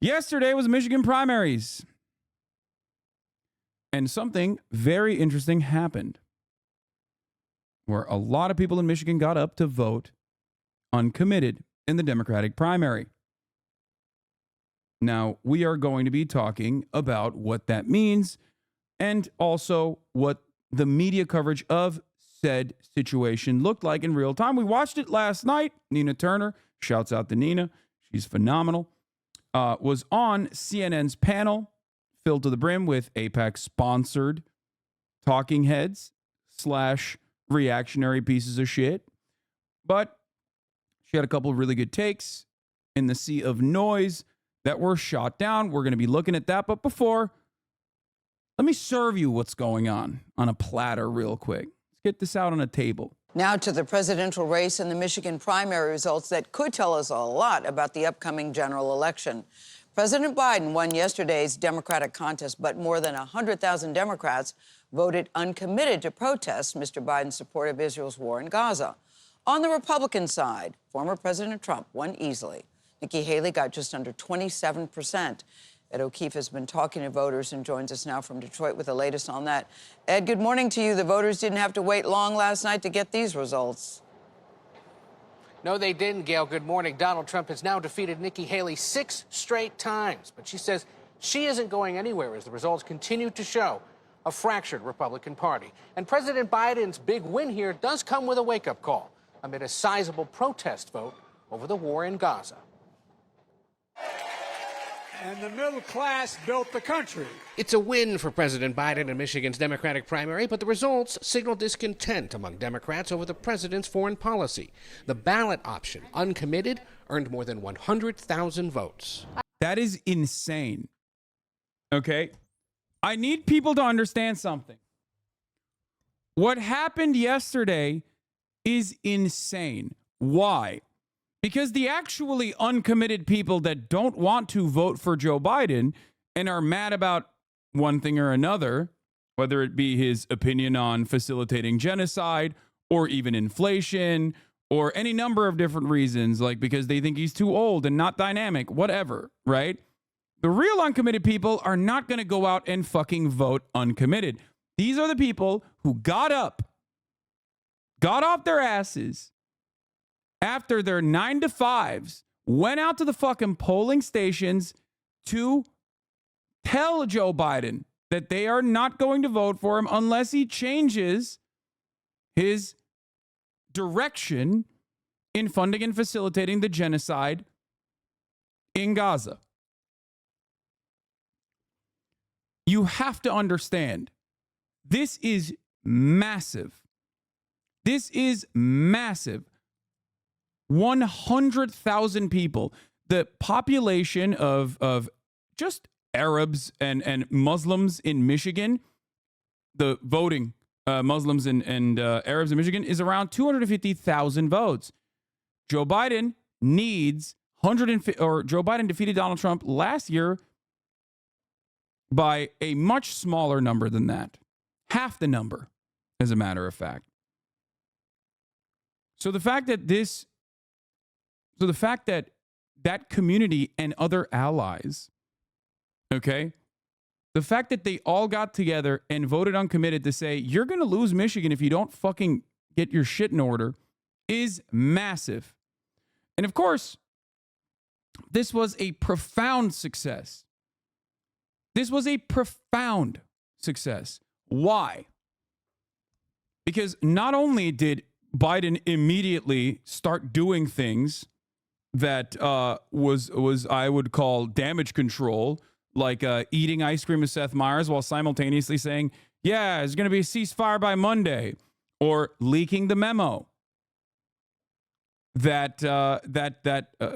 Yesterday was Michigan primaries. And something very interesting happened where a lot of people in Michigan got up to vote uncommitted in the Democratic primary. Now, we are going to be talking about what that means and also what the media coverage of said situation looked like in real time. We watched it last night. Nina Turner, shouts out to Nina, she's phenomenal, was on CNN's panel filled to the brim with AIPAC-sponsored talking heads / reactionary pieces of shit. But she had a couple of really good takes in the sea of noise that were shot down. We're going to be looking at that. But before, let me serve you what's going on a platter real quick. Let's get this out on a table. Now to the presidential race and the Michigan primary results that could tell us a lot about the upcoming general election. President Biden won yesterday's Democratic contest, but more than 100,000 Democrats voted uncommitted to protest Mr. Biden's support of Israel's war in Gaza. On the Republican side, former President Trump won easily. Nikki Haley got just under 27%. Ed O'Keefe has been talking to voters and joins us now from Detroit with the latest on that. Ed, good morning to you. The voters didn't have to wait long last night to get these results. No, they didn't, Gail. Good morning. Donald Trump has now defeated Nikki Haley 6 straight times, but she says she isn't going anywhere as the results continue to show a fractured Republican Party. And President Biden's big win here does come with a wake-up call amid a sizable protest vote over the war in Gaza. And the middle class built the country. It's a win for President Biden in Michigan's Democratic primary, but the results signal discontent among Democrats over the president's foreign policy. The ballot option, uncommitted, earned more than 100,000 votes. That is insane. Okay? I need people to understand something. What happened yesterday is insane. Why? Because the actually uncommitted people that don't want to vote for Joe Biden and are mad about one thing or another, whether it be his opinion on facilitating genocide or even inflation or any number of different reasons, like because they think he's too old and not dynamic, whatever, right? The real uncommitted people are not going to go out and fucking vote uncommitted. These are the people who got up, got off their asses, after their 9 to 5s, went out to the fucking polling stations to tell Joe Biden that they are not going to vote for him unless he changes his direction in funding and facilitating the genocide in Gaza. You have to understand, this is massive. This is massive. 100,000 people. The population of just Arabs and Muslims in Michigan, the voting Muslims and Arabs in Michigan is around 250,000 votes. Joe Biden needs Joe Biden defeated Donald Trump last year by a much smaller number than that. Half the number, as a matter of fact. So the fact that that community and other allies, okay, the fact that they all got together and voted uncommitted to say, you're going to lose Michigan if you don't fucking get your shit in order is massive. And of course, this was a profound success. This was a profound success. Why? Because not only did Biden immediately start doing things that was I would call damage control, like eating ice cream with Seth Meyers while simultaneously saying, yeah, there's going to be a ceasefire by Monday, or leaking the memo that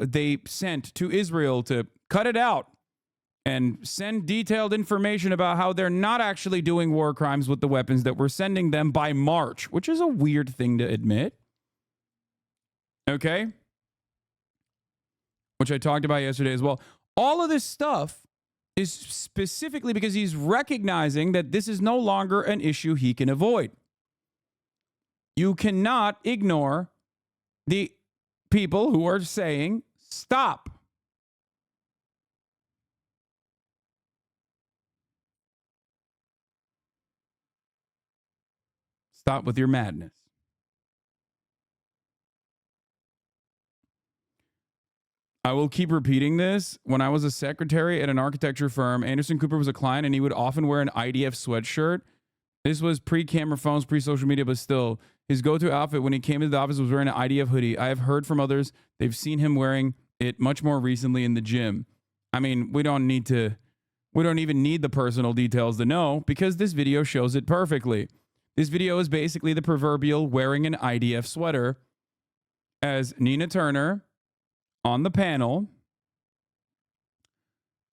they sent to Israel to cut it out and send detailed information about how they're not actually doing war crimes with the weapons that we're sending them by March, which is a weird thing to admit. Okay? Which I talked about yesterday as well. All of this stuff is specifically because he's recognizing that this is no longer an issue he can avoid. You cannot ignore the people who are saying, stop. Stop with your madness. I will keep repeating this. When I was a secretary at an architecture firm, Anderson Cooper was a client, and he would often wear an IDF sweatshirt. This was pre-camera phones, pre-social media, but still, his go-to outfit when he came into the office was wearing an IDF hoodie. I have heard from others, they've seen him wearing it much more recently in the gym. I mean, we don't even need the personal details to know, because this video shows it perfectly. This video is basically the proverbial wearing an IDF sweater as Nina Turner on the panel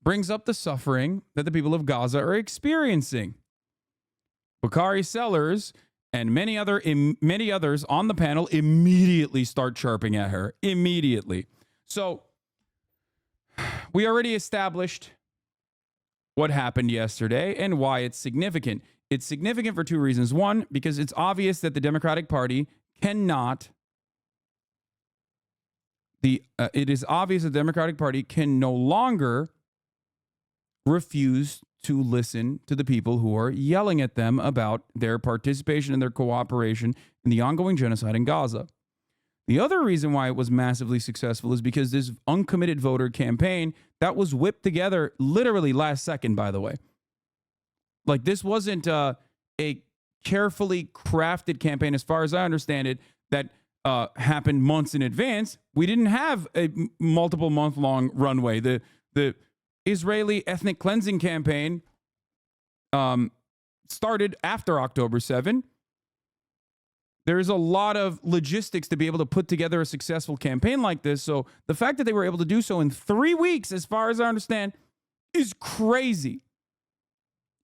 brings up the suffering that the people of Gaza are experiencing. Bakari Sellers and many others on the panel immediately start chirping at her. Immediately. So we already established what happened yesterday and why it's significant. It's significant for two reasons. One, because it's obvious that the Democratic Party cannot. It is obvious that the Democratic Party can no longer refuse to listen to the people who are yelling at them about their participation and their cooperation in the ongoing genocide in Gaza. The other reason why it was massively successful is because this uncommitted voter campaign that was whipped together literally last second, by the way. Like, this wasn't a carefully crafted campaign, as far as I understand it, that happened months in advance. We didn't have a multiple month-long runway. The Israeli ethnic cleansing campaign started after October 7. There's a lot of logistics to be able to put together a successful campaign like this. So the fact that they were able to do so in 3 weeks, as far as I understand, is crazy.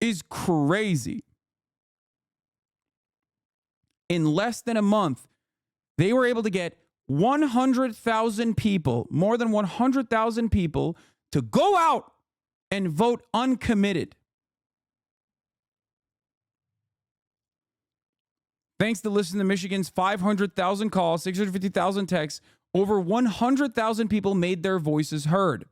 Is crazy. In less than a month, they were able to get 100,000 people, more than 100,000 people, to go out and vote uncommitted. Thanks to Listen to Michigan's 500,000 calls, 650,000 texts, over 100,000 people made their voices heard.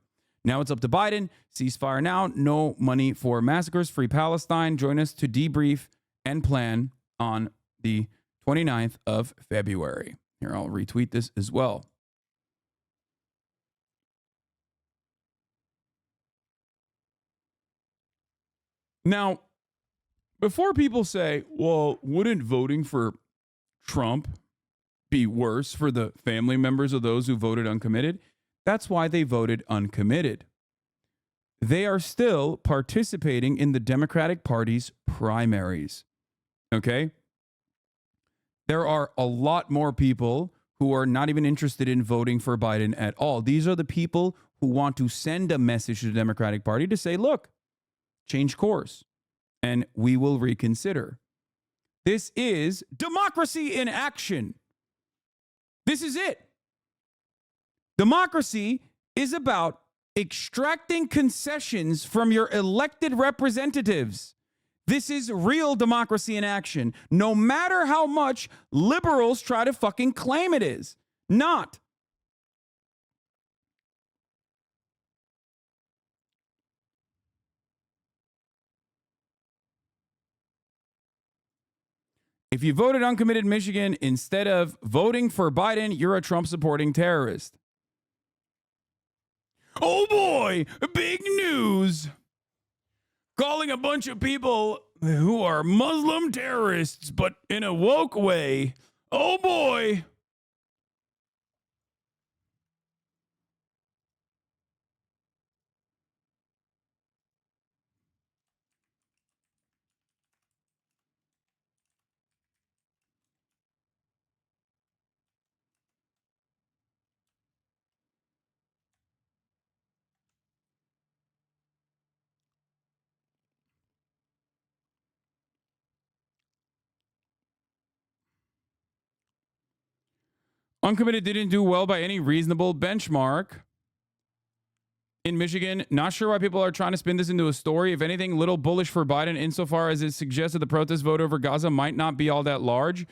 Now it's up to Biden. Ceasefire now. No money for massacres. Free Palestine. Join us to debrief and plan on the 29th of February. Here, I'll retweet this as well. Now, before people say, well, wouldn't voting for Trump be worse for the family members of those who voted uncommitted? That's why they voted uncommitted. They are still participating in the Democratic Party's primaries. Okay? There are a lot more people who are not even interested in voting for Biden at all. These are the people who want to send a message to the Democratic Party to say, look, change course, and we will reconsider. This is democracy in action. This is it. Democracy is about extracting concessions from your elected representatives. This is real democracy in action, no matter how much liberals try to fucking claim it is. Not. If you voted uncommitted in Michigan instead of voting for Biden, you're a Trump-supporting terrorist. Oh boy, big news. Calling a bunch of people who are Muslim terrorists, but in a woke way. Oh boy. Uncommitted didn't do well by any reasonable benchmark. In Michigan, not sure why people are trying to spin this into a story. If anything, little bullish for Biden insofar as it suggests that the protest vote over Gaza might not be all that large.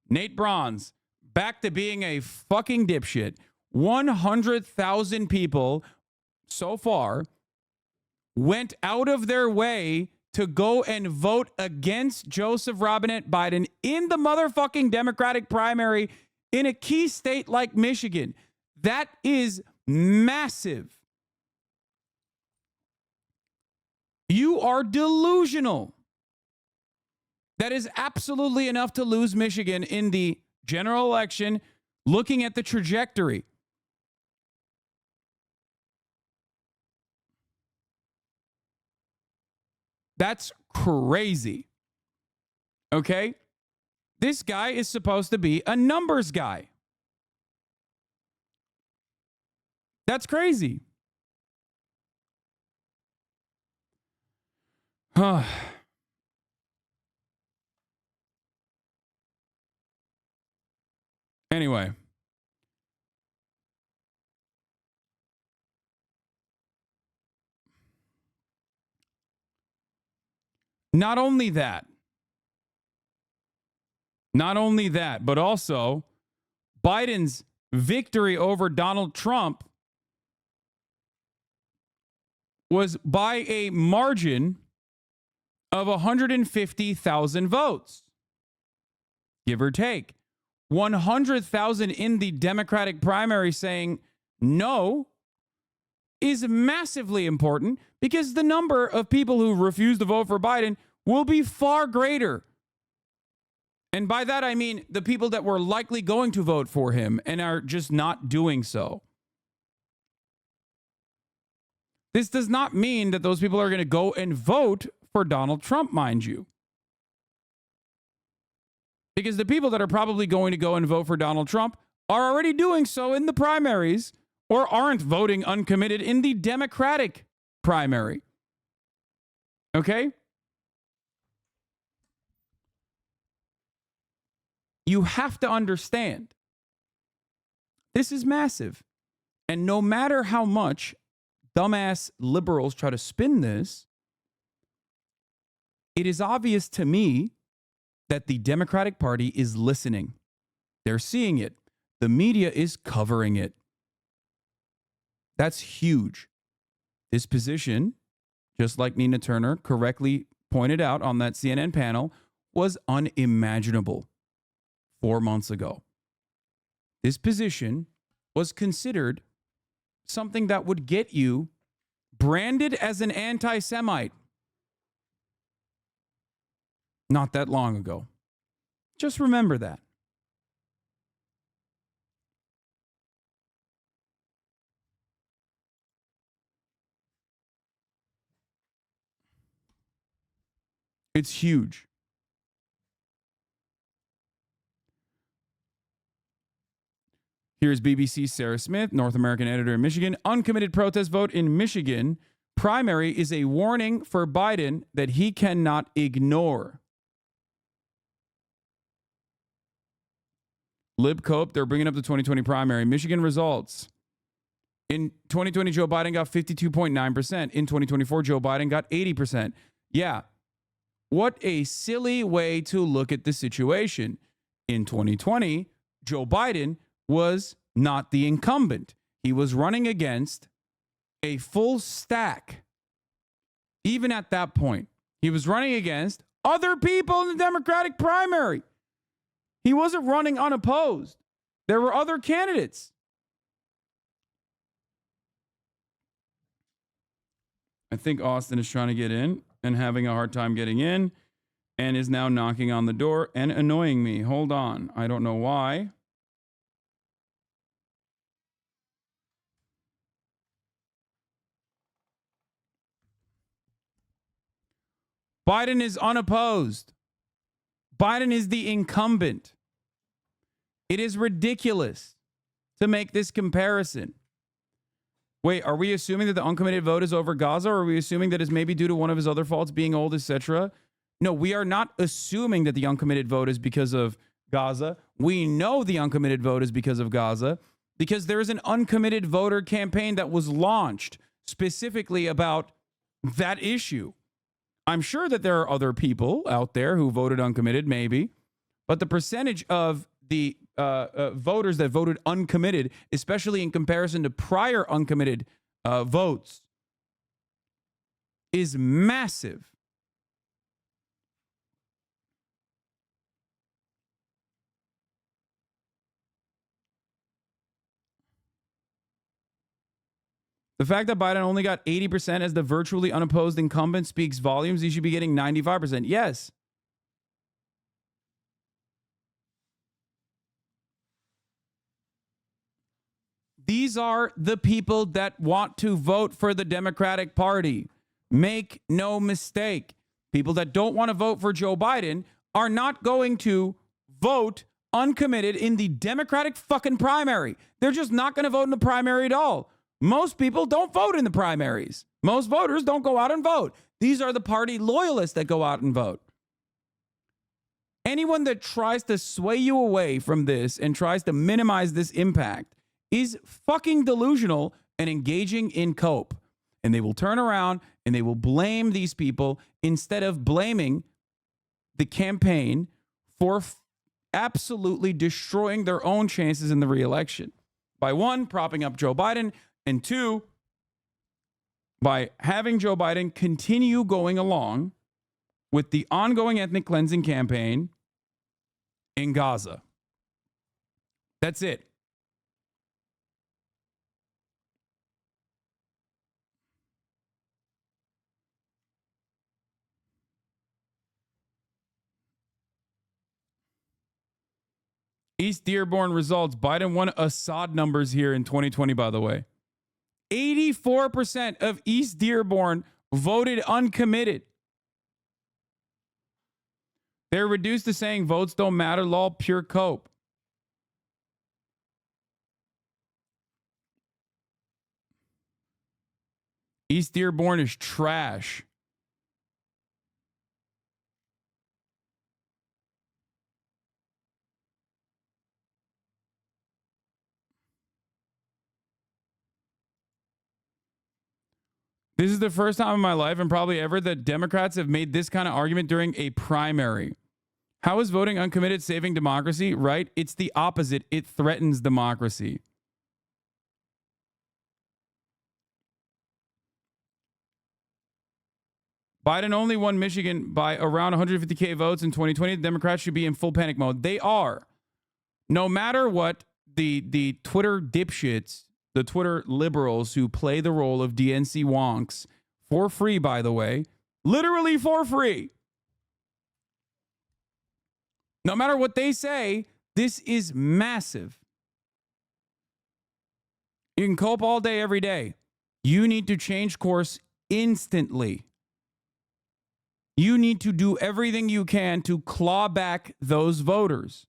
Nate Bronze, back to being a fucking dipshit. 100,000 people so far went out of their way to go and vote against Joseph Robinette Biden in the motherfucking Democratic primary in a key state like Michigan. That is massive. You are delusional. That is absolutely enough to lose Michigan in the general election, looking at the trajectory. That's crazy. Okay? This guy is supposed to be a numbers guy. That's crazy. Anyway. Not only that, but also Biden's victory over Donald Trump was by a margin of 150,000 votes, give or take. 100,000 in the Democratic primary saying no is massively important because the number of people who refuse to vote for Biden will be far greater. And by that, I mean the people that were likely going to vote for him and are just not doing so. This does not mean that those people are going to go and vote for Donald Trump, mind you. Because the people that are probably going to go and vote for Donald Trump are already doing so in the primaries or aren't voting uncommitted in the Democratic primary. Okay? You have to understand, this is massive. And no matter how much dumbass liberals try to spin this, it is obvious to me that the Democratic Party is listening. They're seeing it. The media is covering it. That's huge. This position, just like Nina Turner correctly pointed out on that CNN panel, was unimaginable 4 months ago. This position was considered something that would get you branded as an anti-Semite not that long ago. Just remember that. It's huge. Here's BBC's Sarah Smith, North American editor in Michigan. Uncommitted protest vote in Michigan primary is a warning for Biden that he cannot ignore. LibCope, they're bringing up the 2020 primary. Michigan results. In 2020, Joe Biden got 52.9%. In 2024, Joe Biden got 80%. Yeah. What a silly way to look at the situation. In 2020, Joe Biden was not the incumbent. He was running against a full stack. Even at that point, he was running against other people in the Democratic primary. He wasn't running unopposed. There were other candidates. I think Austin is trying to get in and having a hard time getting in and is now knocking on the door and annoying me. Hold on. I don't know why. Biden is unopposed. Biden is the incumbent. It is ridiculous to make this comparison. Wait, are we assuming that the uncommitted vote is over Gaza, or are we assuming that it's maybe due to one of his other faults, being old, etc.? No, we are not assuming that the uncommitted vote is because of Gaza. We know the uncommitted vote is because of Gaza because there is an uncommitted voter campaign that was launched specifically about that issue. I'm sure that there are other people out there who voted uncommitted, maybe, but the percentage of the voters that voted uncommitted, especially in comparison to prior uncommitted votes, is massive. The fact that Biden only got 80% as the virtually unopposed incumbent speaks volumes. He should be getting 95%. Yes. These are the people that want to vote for the Democratic Party. Make no mistake. People that don't want to vote for Joe Biden are not going to vote uncommitted in the Democratic fucking primary. They're just not going to vote in the primary at all. Most people don't vote in the primaries. Most voters don't go out and vote. These are the party loyalists that go out and vote. Anyone that tries to sway you away from this and tries to minimize this impact is fucking delusional and engaging in cope. And they will turn around and they will blame these people instead of blaming the campaign for absolutely destroying their own chances in the reelection. By one, propping up Joe Biden, and two, by having Joe Biden continue going along with the ongoing ethnic cleansing campaign in Gaza. That's it. East Dearborn results. Biden won Assad numbers here in 2020, by the way. 84% of East Dearborn voted uncommitted. They're reduced to saying votes don't matter, lol, pure cope. East Dearborn is trash. This is the first time in my life and probably ever that Democrats have made this kind of argument during a primary. How is voting uncommitted saving democracy? Right? It's the opposite. It threatens democracy. Biden only won Michigan by around 150K votes in 2020. The Democrats should be in full panic mode. They are. No matter what the Twitter dipshits, the Twitter liberals who play the role of DNC wonks for free, by the way, literally for free. No matter what they say, this is massive. You can cope all day, every day. You need to change course instantly. You need to do everything you can to claw back those voters.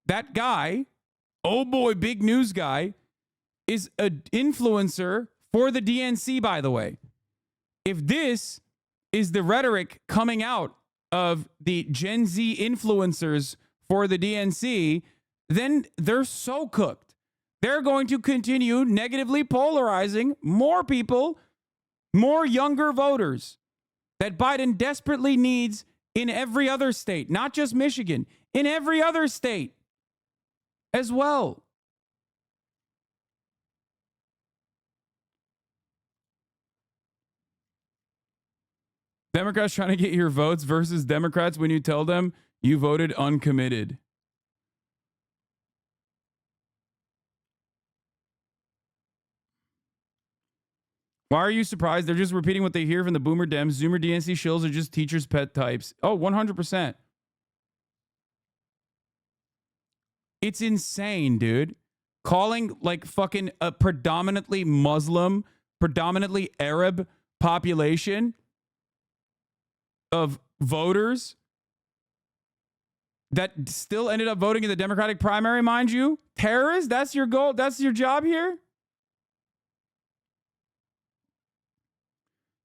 That guy, oh boy, big news guy, is an influencer for the DNC, by the way. If this is the rhetoric coming out of the Gen Z influencers for the DNC, then they're so cooked. They're going to continue negatively polarizing more people, more younger voters that Biden desperately needs in every other state, not just Michigan, in every other state as well. Democrats trying to get your votes versus Democrats when you tell them you voted uncommitted. Why are you surprised? They're just repeating what they hear from the boomer Dems. Zoomer DNC shills are just teachers' pet types. Oh, 100%. It's insane, dude. Calling like fucking a predominantly Muslim, predominantly Arab population of voters that still ended up voting in the Democratic primary, mind you. Terrorists? That's your goal? That's your job here?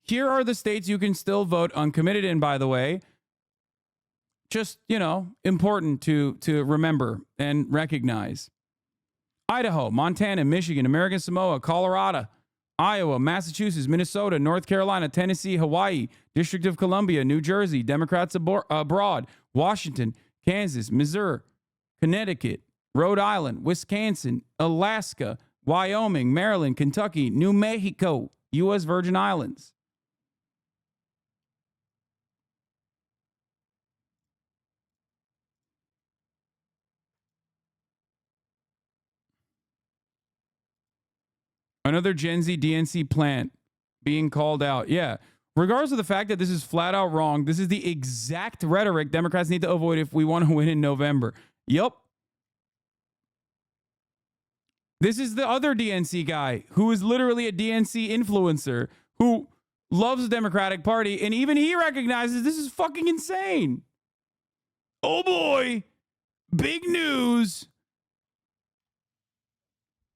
Here are the states you can still vote uncommitted in, by the way. Just, you know, important to remember and recognize. Idaho, Montana, Michigan, American Samoa, Colorado, Iowa, Massachusetts, Minnesota, North Carolina, Tennessee, Hawaii, District of Columbia, New Jersey, Democrats abroad, Washington, Kansas, Missouri, Connecticut, Rhode Island, Wisconsin, Alaska, Wyoming, Maryland, Kentucky, New Mexico, U.S. Virgin Islands. Another Gen Z DNC plant being called out. Yeah. Regardless of the fact that this is flat out wrong, this is the exact rhetoric Democrats need to avoid if we want to win in November. Yup. This is the other DNC guy who is literally a DNC influencer who loves the Democratic Party, and even he recognizes this is fucking insane. Oh boy, big news.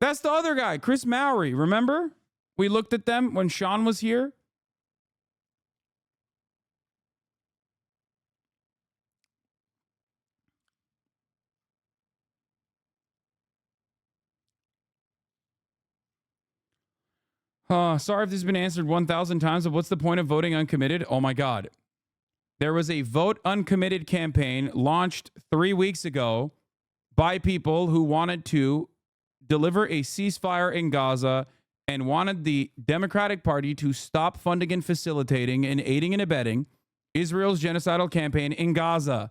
That's the other guy, Chris Mowry. Remember? We looked at them when Sean was here. Sorry if this has been answered 1,000 times, but what's the point of voting uncommitted? Oh my God. There was a vote uncommitted campaign launched 3 weeks ago by people who wanted to deliver a ceasefire in Gaza and wanted the Democratic Party to stop funding and facilitating and aiding and abetting Israel's genocidal campaign in Gaza.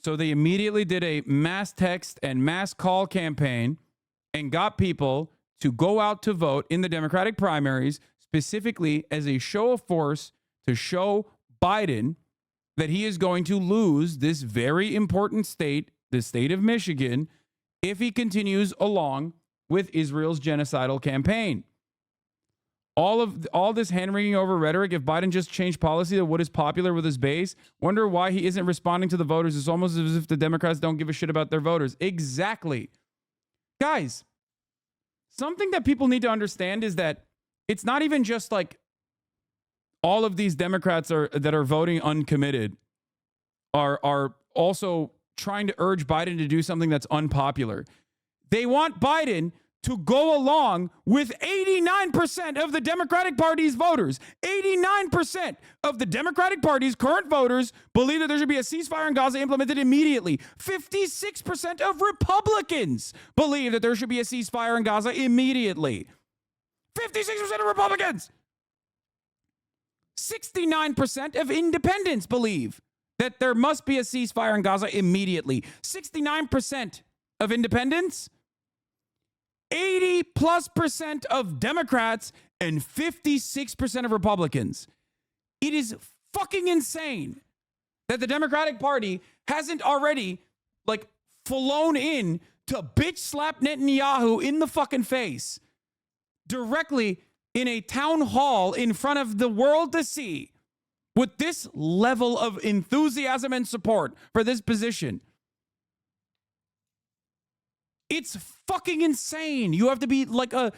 So they immediately did a mass text and mass call campaign and got people to go out to vote in the Democratic primaries, specifically as a show of force to show Biden that he is going to lose this very important state, the state of Michigan, if he continues along with Israel's genocidal campaign. All this hand-wringing over rhetoric, if Biden just changed policy to what is popular with his base, wonder why he isn't responding to the voters. It's almost as if the Democrats don't give a shit about their voters. Exactly. Guys, something that people need to understand is that it's not even just like all of these Democrats that are voting uncommitted are also trying to urge Biden to do something that's unpopular. They want Biden to go along with 89% of the Democratic Party's voters. 89% of the Democratic Party's current voters believe that there should be a ceasefire in Gaza implemented immediately. 56% of Republicans believe that there should be a ceasefire in Gaza immediately. 56% of Republicans. 69% of independents believe that there must be a ceasefire in Gaza immediately. 69% of independents, 80+% of Democrats, and 56% of Republicans. It is fucking insane that the Democratic Party hasn't already flown in to bitch slap Netanyahu in the fucking face directly in a town hall in front of the world to see with this level of enthusiasm and support for this position. It's fucking insane. You have to be like a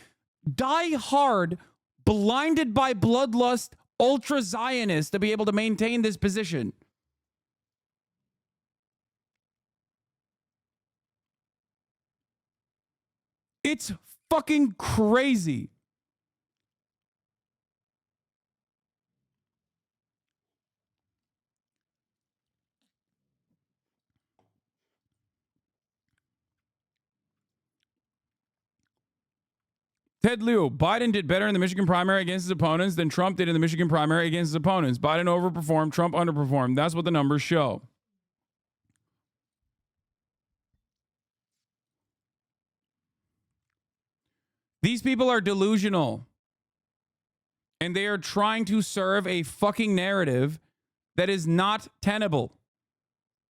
die-hard, blinded by bloodlust, ultra-Zionist to be able to maintain this position. It's fucking crazy. Ted Lieu, Biden did better in the Michigan primary against his opponents than Trump did in the Michigan primary against his opponents. Biden overperformed, Trump underperformed. That's what the numbers show. These people are delusional. And they are trying to serve a fucking narrative that is not tenable.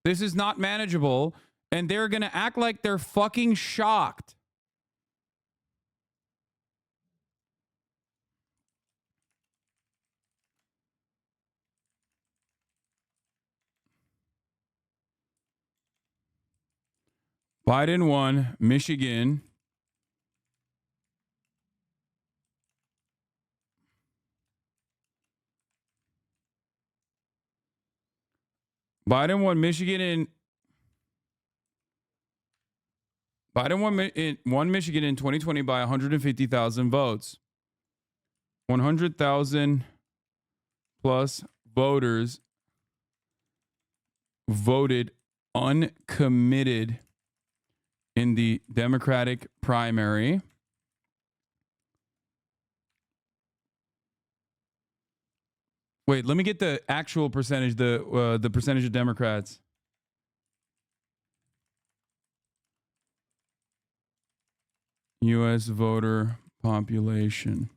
This is not manageable. And they're going to act like they're fucking shocked. Biden won Michigan. Biden won Michigan in won Michigan in 2020 by 150,000 votes. 100,000 plus voters voted uncommitted in the Democratic primary. Wait, let me get the actual percentage, the percentage of Democrats. U.S. voter population.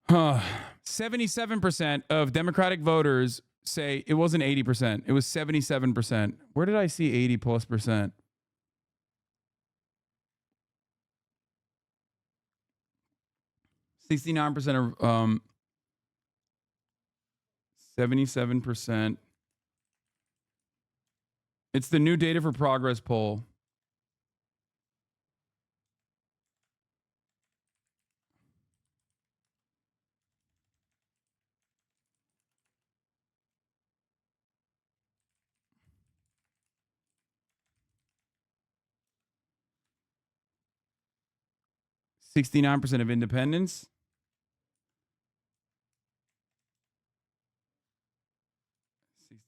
Huh. 77% of Democratic voters say it wasn't 80%. It was 77%. Where did I see 80 plus percent? %69% of 77%. It's the new Data for Progress poll. %69% of independents.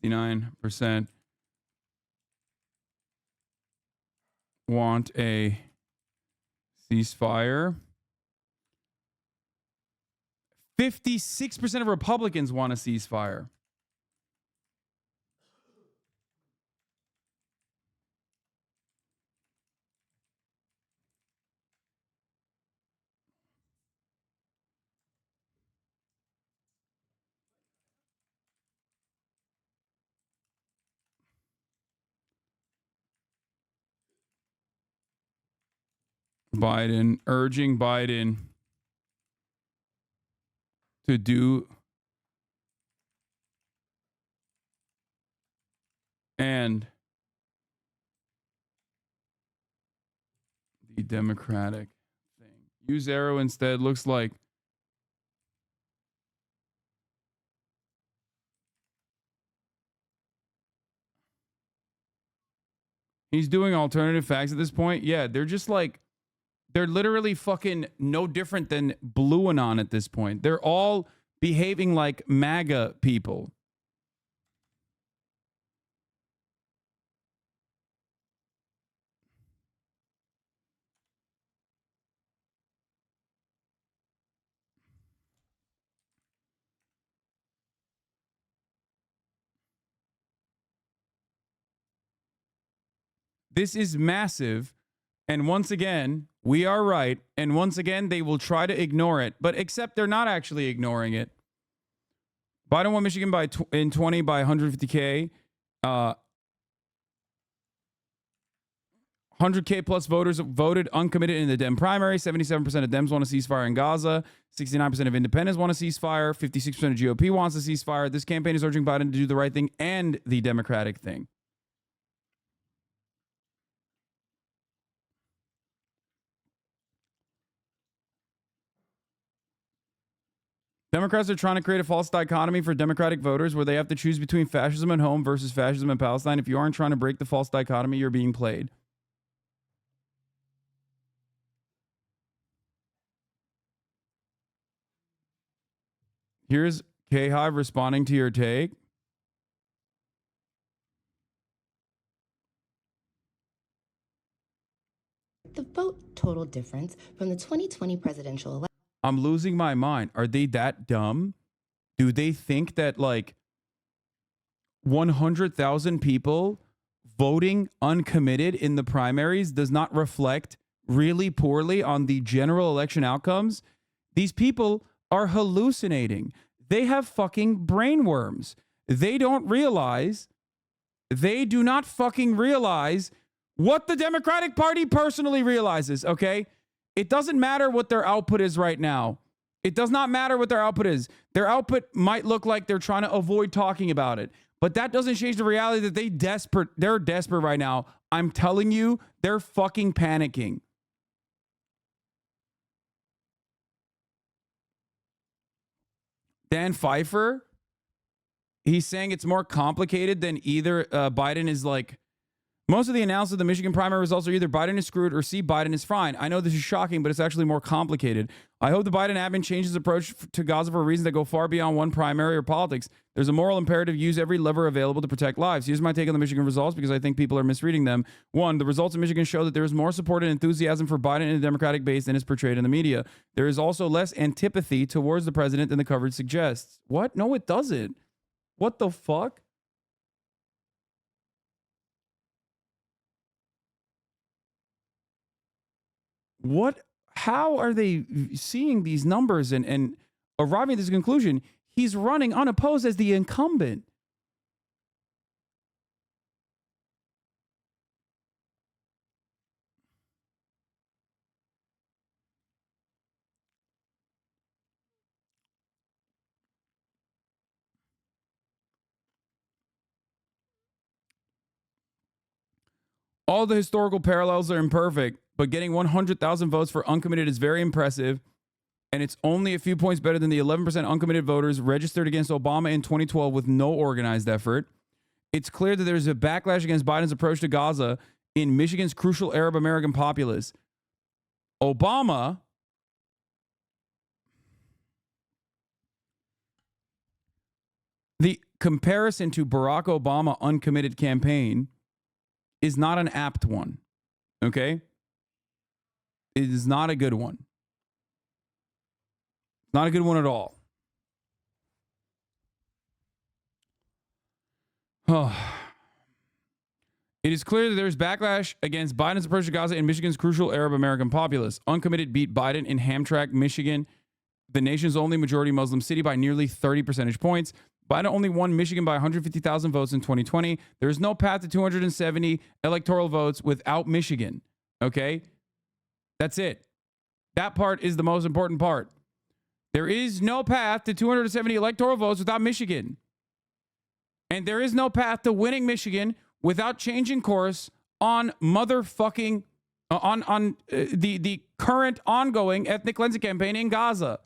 %69% want a ceasefire. 56% of Republicans want a ceasefire. Biden urging Biden to do and the Democratic thing. Use arrow instead. Looks like he's doing alternative facts at this point. Yeah, they're just like, they're literally fucking no different than Blue Anon at this point. They're all behaving like MAGA people. This is massive. And once again, we are right. And once again, they will try to ignore it. But except they're not actually ignoring it. Biden won Michigan in 20 by 150K. 100K plus voters voted uncommitted in the Dem primary. 77% of Dems want a ceasefire in Gaza. 69% of independents want a ceasefire. 56% of GOP wants a ceasefire. This campaign is urging Biden to do the right thing and the Democratic thing. Democrats are trying to create a false dichotomy for Democratic voters where they have to choose between fascism at home versus fascism in Palestine. If you aren't trying to break the false dichotomy, you're being played. Here's K-Hive responding to your take. The vote total difference from the 2020 presidential election. I'm losing my mind. Are they that dumb? Do they think that like 100,000 people voting uncommitted in the primaries does not reflect really poorly on the general election outcomes? These people are hallucinating. They have fucking brainworms. They don't realize, they do not fucking realize what the Democratic Party personally realizes, okay? It doesn't matter what their output is right now. It does not matter what their output is. Their output might look like they're trying to avoid talking about it, but that doesn't change the reality that they're desperate right now. I'm telling you, they're fucking panicking. Dan Pfeiffer, he's saying it's more complicated than either Biden is like Most of the analysis of the Michigan primary results are either Biden is screwed or C, Biden is fine. I know this is shocking, but it's actually more complicated. I hope the Biden admin changes approach to Gaza for reasons that go far beyond one primary or politics. There's a moral imperative to use every lever available to protect lives. Here's my take on the Michigan results because I think people are misreading them. One, the results of Michigan show that there is more support and enthusiasm for Biden in the Democratic base than is portrayed in the media. There is also less antipathy towards the president than the coverage suggests. What? No, it doesn't. What the fuck? What? How are they seeing these numbers and arriving at this conclusion? He's running unopposed as the incumbent. All the historical parallels are imperfect, but getting 100,000 votes for uncommitted is very impressive, and it's only a few points better than the 11% uncommitted voters registered against Obama in 2012 with no organized effort. It's clear that there's a backlash against Biden's approach to Gaza in Michigan's crucial Arab American populace. Obama the comparison to Barack Obama uncommitted campaign is not an apt one. Okay? It is not a good one. Not a good one at all. Oh. It is clear that there's backlash against Biden's approach to Gaza in Michigan's crucial Arab American populace. Uncommitted beat Biden in Hamtramck, Michigan, the nation's only majority Muslim city, by nearly 30 percentage points. Biden only won Michigan by 150,000 votes in 2020. There is no path to 270 electoral votes without Michigan. Okay? That's it. That part is the most important part. There is no path to 270 electoral votes without Michigan. And there is no path to winning Michigan without changing course on motherfucking the current ongoing ethnic cleansing campaign in Gaza.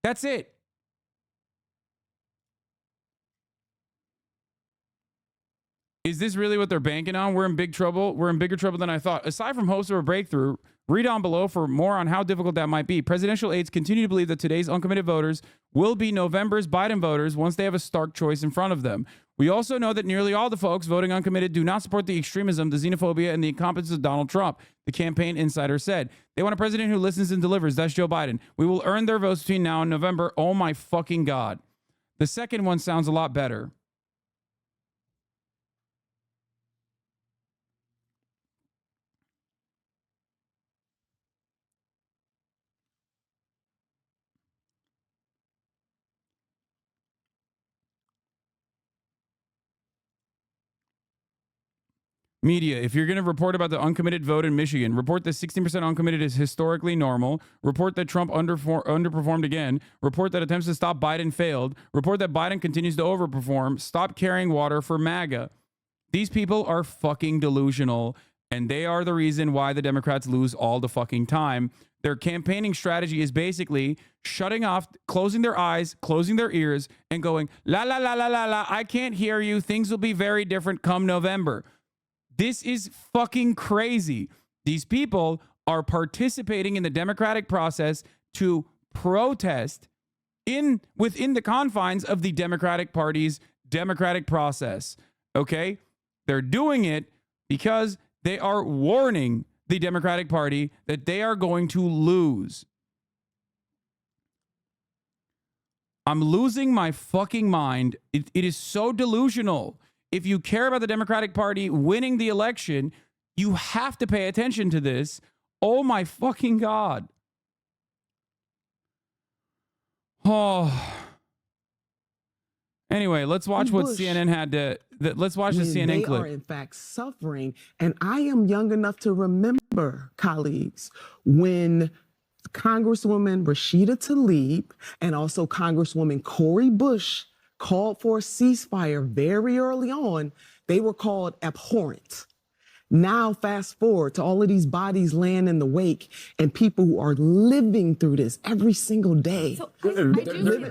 That's it. Is this really what they're banking on? We're in big trouble. We're in bigger trouble than I thought. Aside from hopes of a breakthrough, read on below for more on how difficult that might be. Presidential aides continue to believe that today's uncommitted voters will be November's Biden voters once they have a stark choice in front of them. We also know that nearly all the folks voting uncommitted do not support the extremism, the xenophobia, and the incompetence of Donald Trump, the campaign insider said. They want a president who listens and delivers. That's Joe Biden. We will earn their votes between now and November. Oh my fucking God. The second one sounds a lot better. Media, if you're going to report about the uncommitted vote in Michigan, report that 16% uncommitted is historically normal. Report that Trump underperformed again. Report that attempts to stop Biden failed. Report that Biden continues to overperform. Stop carrying water for MAGA. These people are fucking delusional, and they are the reason why the Democrats lose all the fucking time. Their campaigning strategy is basically shutting off, closing their eyes, closing their ears, and going, la, la, la, la, la, la, I can't hear you. Things will be very different come November. This is fucking crazy. These people are participating in the democratic process to protest within the confines of the Democratic Party's democratic process. Okay? They're doing it because they are warning the Democratic Party that they are going to lose. I'm losing my fucking mind. It is so delusional. If you care about the Democratic Party winning the election, you have to pay attention to this. Oh my fucking God. Oh. Anyway, let's watch what CNN had to. Let's watch the CNN clip. They are in fact suffering, and I am young enough to remember, colleagues, when Congresswoman Rashida Tlaib and also Congresswoman Cori Bush called for a ceasefire very early on. They were called abhorrent. Now, fast forward to all of these bodies laying in the wake and people who are living through this every single day. So by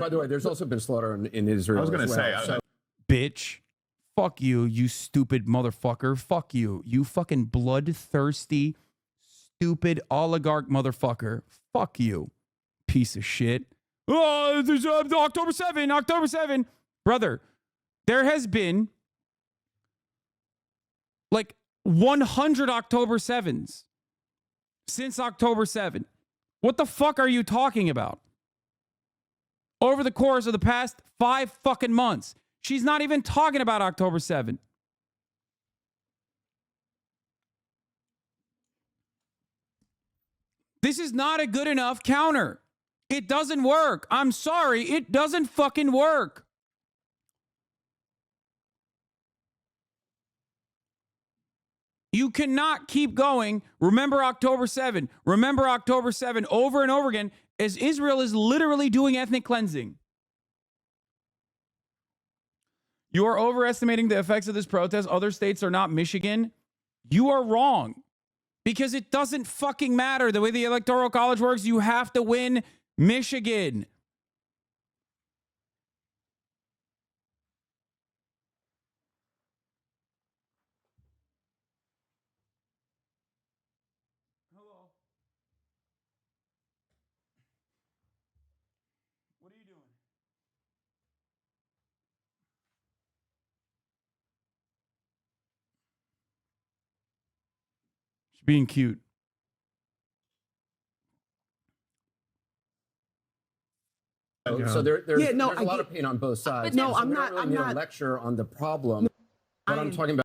the way, there's also been slaughter in Israel. I was going to say, bitch, Fuck you, you stupid motherfucker. Fuck you. You fucking bloodthirsty, stupid oligarch motherfucker. Fuck you, piece of shit. Oh, there's October 7, October 7. Brother, there has been like 100 October 7s since October 7. What the fuck are you talking about? Over the course of the past 5 fucking months. She's not even talking about October 7. This is not a good enough counter. It doesn't work. I'm sorry. It doesn't fucking work. You cannot keep going. Remember October 7. Remember October 7 over and over again as Israel is literally doing ethnic cleansing. You are overestimating the effects of this protest. Other states are not Michigan. You are wrong. Because it doesn't fucking matter. The way the Electoral College works, you have to win Michigan. Hello. What are you doing? She's being cute. So there's I a lot get- of pain on both sides. No, So I'm we not- don't really I'm need not- a lecture on the problem, but I'm talking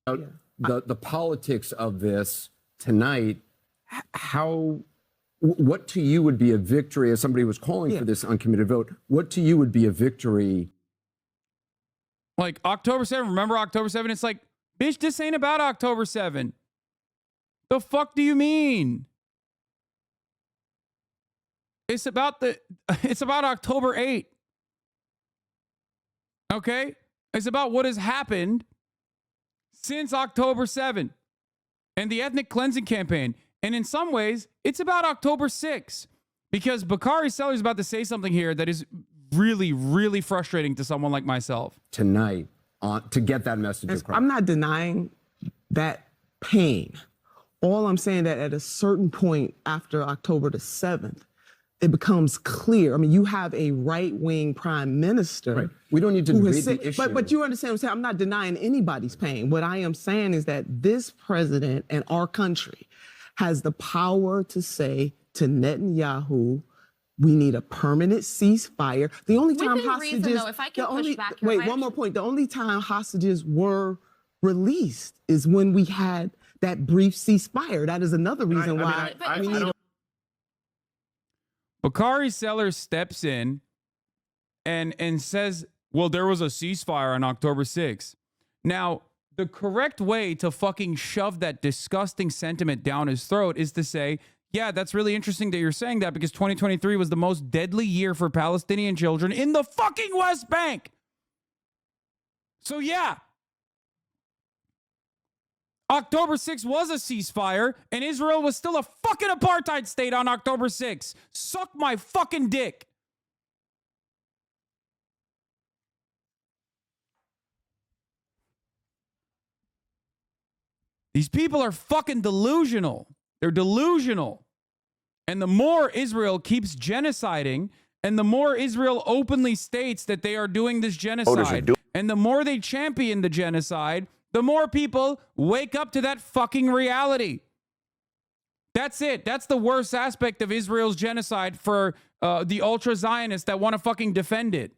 about the politics of this tonight. What to you would be a victory, as somebody was calling for this uncommitted vote? What to you would be a victory? Like October 7, remember October 7? It's like, bitch, this ain't about October 7. The fuck do you mean? It's about October 8. Okay? It's about what has happened since October 7 and the ethnic cleansing campaign. And in some ways, it's about October 6 because Bakari Seller is about to say something here that is really, really frustrating to someone like myself. Tonight, to get that message across. I'm not denying that pain. All I'm saying that at a certain point after October the 7th, it becomes clear. I mean, you have a right-wing prime minister. Right. We don't need to who debate has the said, issue. but you understand what I'm saying? I'm not denying anybody's pain. What I am saying is that this president and our country has the power to say to Netanyahu, we need a permanent ceasefire. The only time Within hostages, reason, though, if I can push back here, wait, one more point. The only time hostages were released is when we had that brief ceasefire. That is another reason why we need a Bakari Sellers steps in and says, well, there was a ceasefire on October 6th. Now, the correct way to fucking shove that disgusting sentiment down his throat is to say, yeah, that's really interesting that you're saying that because 2023 was the most deadly year for Palestinian children in the fucking West Bank. So yeah, October 6th was a ceasefire and Israel was still a fucking apartheid state on October 6th. Suck my fucking dick. These people are fucking delusional. They're delusional. And the more Israel keeps genociding, and the more Israel openly states that they are doing this genocide, and the more they champion the genocide, the more people wake up to that fucking reality. That's it. That's the worst aspect of Israel's genocide for the ultra-Zionists that want to fucking defend it.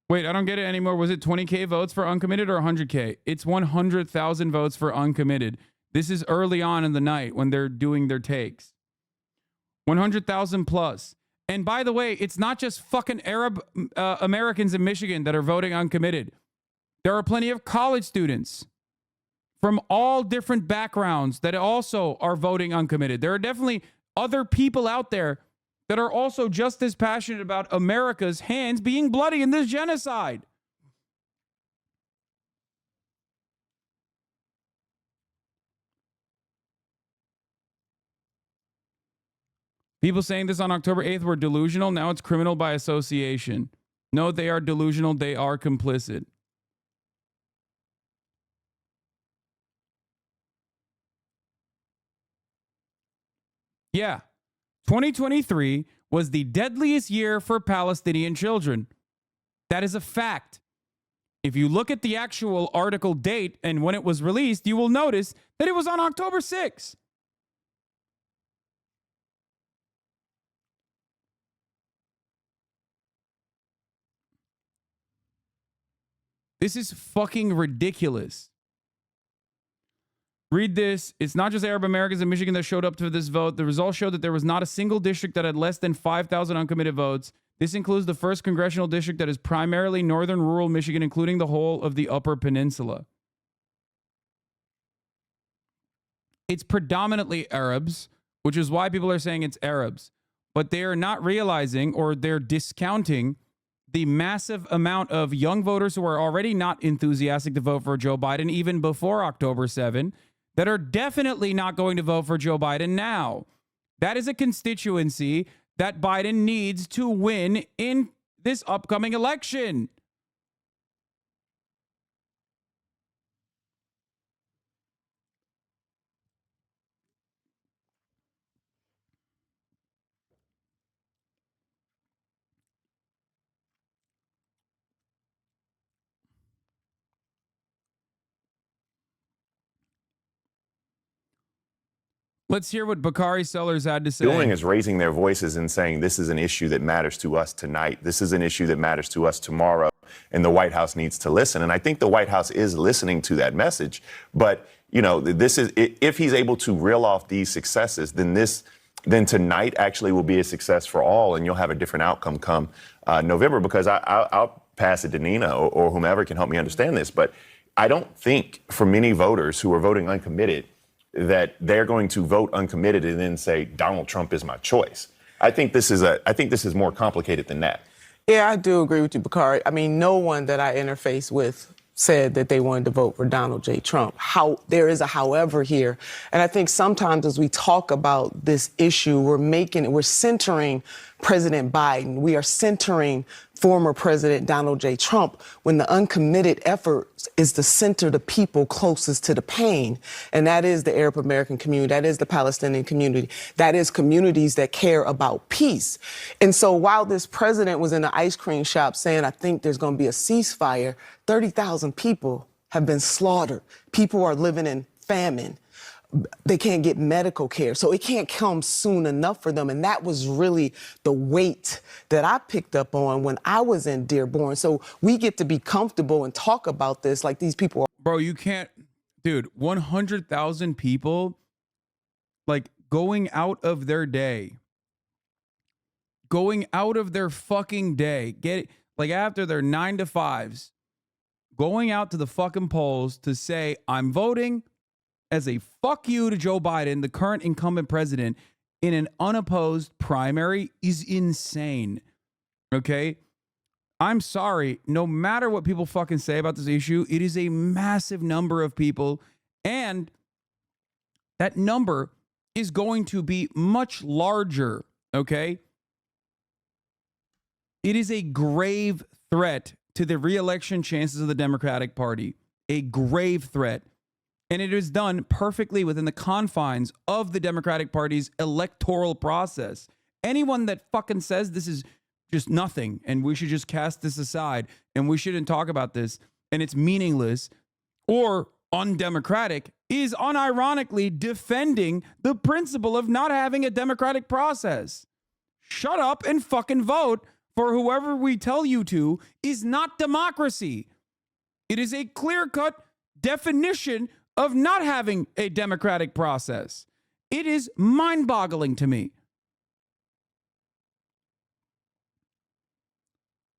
Wait, I don't get it anymore. Was it 20K votes for uncommitted or 100K? It's 100,000 votes for uncommitted. This is early on in the night when they're doing their takes. 100,000 plus. And by the way, it's not just fucking Arab Americans in Michigan that are voting uncommitted. There are plenty of college students from all different backgrounds that also are voting uncommitted. There are definitely other people out there that are also just as passionate about America's hands being bloody in this genocide. People saying this on October 8th were delusional. Now it's criminal by association. No, they are delusional. They are complicit. Yeah. 2023 was the deadliest year for Palestinian children. That is a fact. If you look at the actual article date and when it was released, you will notice that it was on October 6th. This is fucking ridiculous. Read this. It's not just Arab Americans in Michigan that showed up to this vote. The results showed that there was not a single district that had less than 5,000 uncommitted votes. This includes the first congressional district that is primarily northern rural Michigan, including the whole of the Upper Peninsula. It's predominantly Arabs, which is why people are saying it's Arabs. But they are not realizing, or they're discounting, the massive amount of young voters who are already not enthusiastic to vote for Joe Biden even before October 7, that are definitely not going to vote for Joe Biden now. That is a constituency that Biden needs to win in this upcoming election. Let's hear what Bakari Sellers had to say. Doing is raising their voices and saying this is an issue that matters to us tonight. This is an issue that matters to us tomorrow. And the White House needs to listen. And I think the White House is listening to that message. But, you know, this is, if he's able to reel off these successes, then tonight actually will be a success for all. And you'll have a different outcome come November, because I'll pass it to Nina or whomever can help me understand this. But I don't think for many voters who are voting uncommitted that they're going to vote uncommitted and then say Donald Trump is my choice. I think this is more complicated than that. Yeah, I do agree with you, Bakari. I mean, no one that I interface with said that they wanted to vote for Donald J. Trump. There is a however here. And I think sometimes as we talk about this issue, we're centering President Biden. We are centering former President Donald J. Trump, when the uncommitted effort is to center the people closest to the pain. And that is the Arab American community. That is the Palestinian community. That is communities that care about peace. And so while this president was in the ice cream shop saying, I think there's going to be a ceasefire, 30,000 people have been slaughtered. People are living in famine. They can't get medical care. So it can't come soon enough for them. And that was really the weight that I picked up on when I was in Dearborn. So we get to be comfortable and talk about this like these people are. Bro, you can't, dude, 100,000 people like going out of their day, going out of their fucking day, like after their 9 to 5s, going out to the fucking polls to say, I'm voting as a fuck you to Joe Biden, the current incumbent president, in an unopposed primary is insane. Okay? I'm sorry. No matter what people fucking say about this issue, it is a massive number of people. And that number is going to be much larger. Okay? It is a grave threat to the re-election chances of the Democratic Party. A grave threat. And it is done perfectly within the confines of the Democratic Party's electoral process. Anyone that fucking says this is just nothing and we should just cast this aside and we shouldn't talk about this and it's meaningless or undemocratic is unironically defending the principle of not having a democratic process. Shut up and fucking vote for whoever we tell you to is not democracy. It is a clear-cut definition of not having a democratic process. It is mind-boggling to me.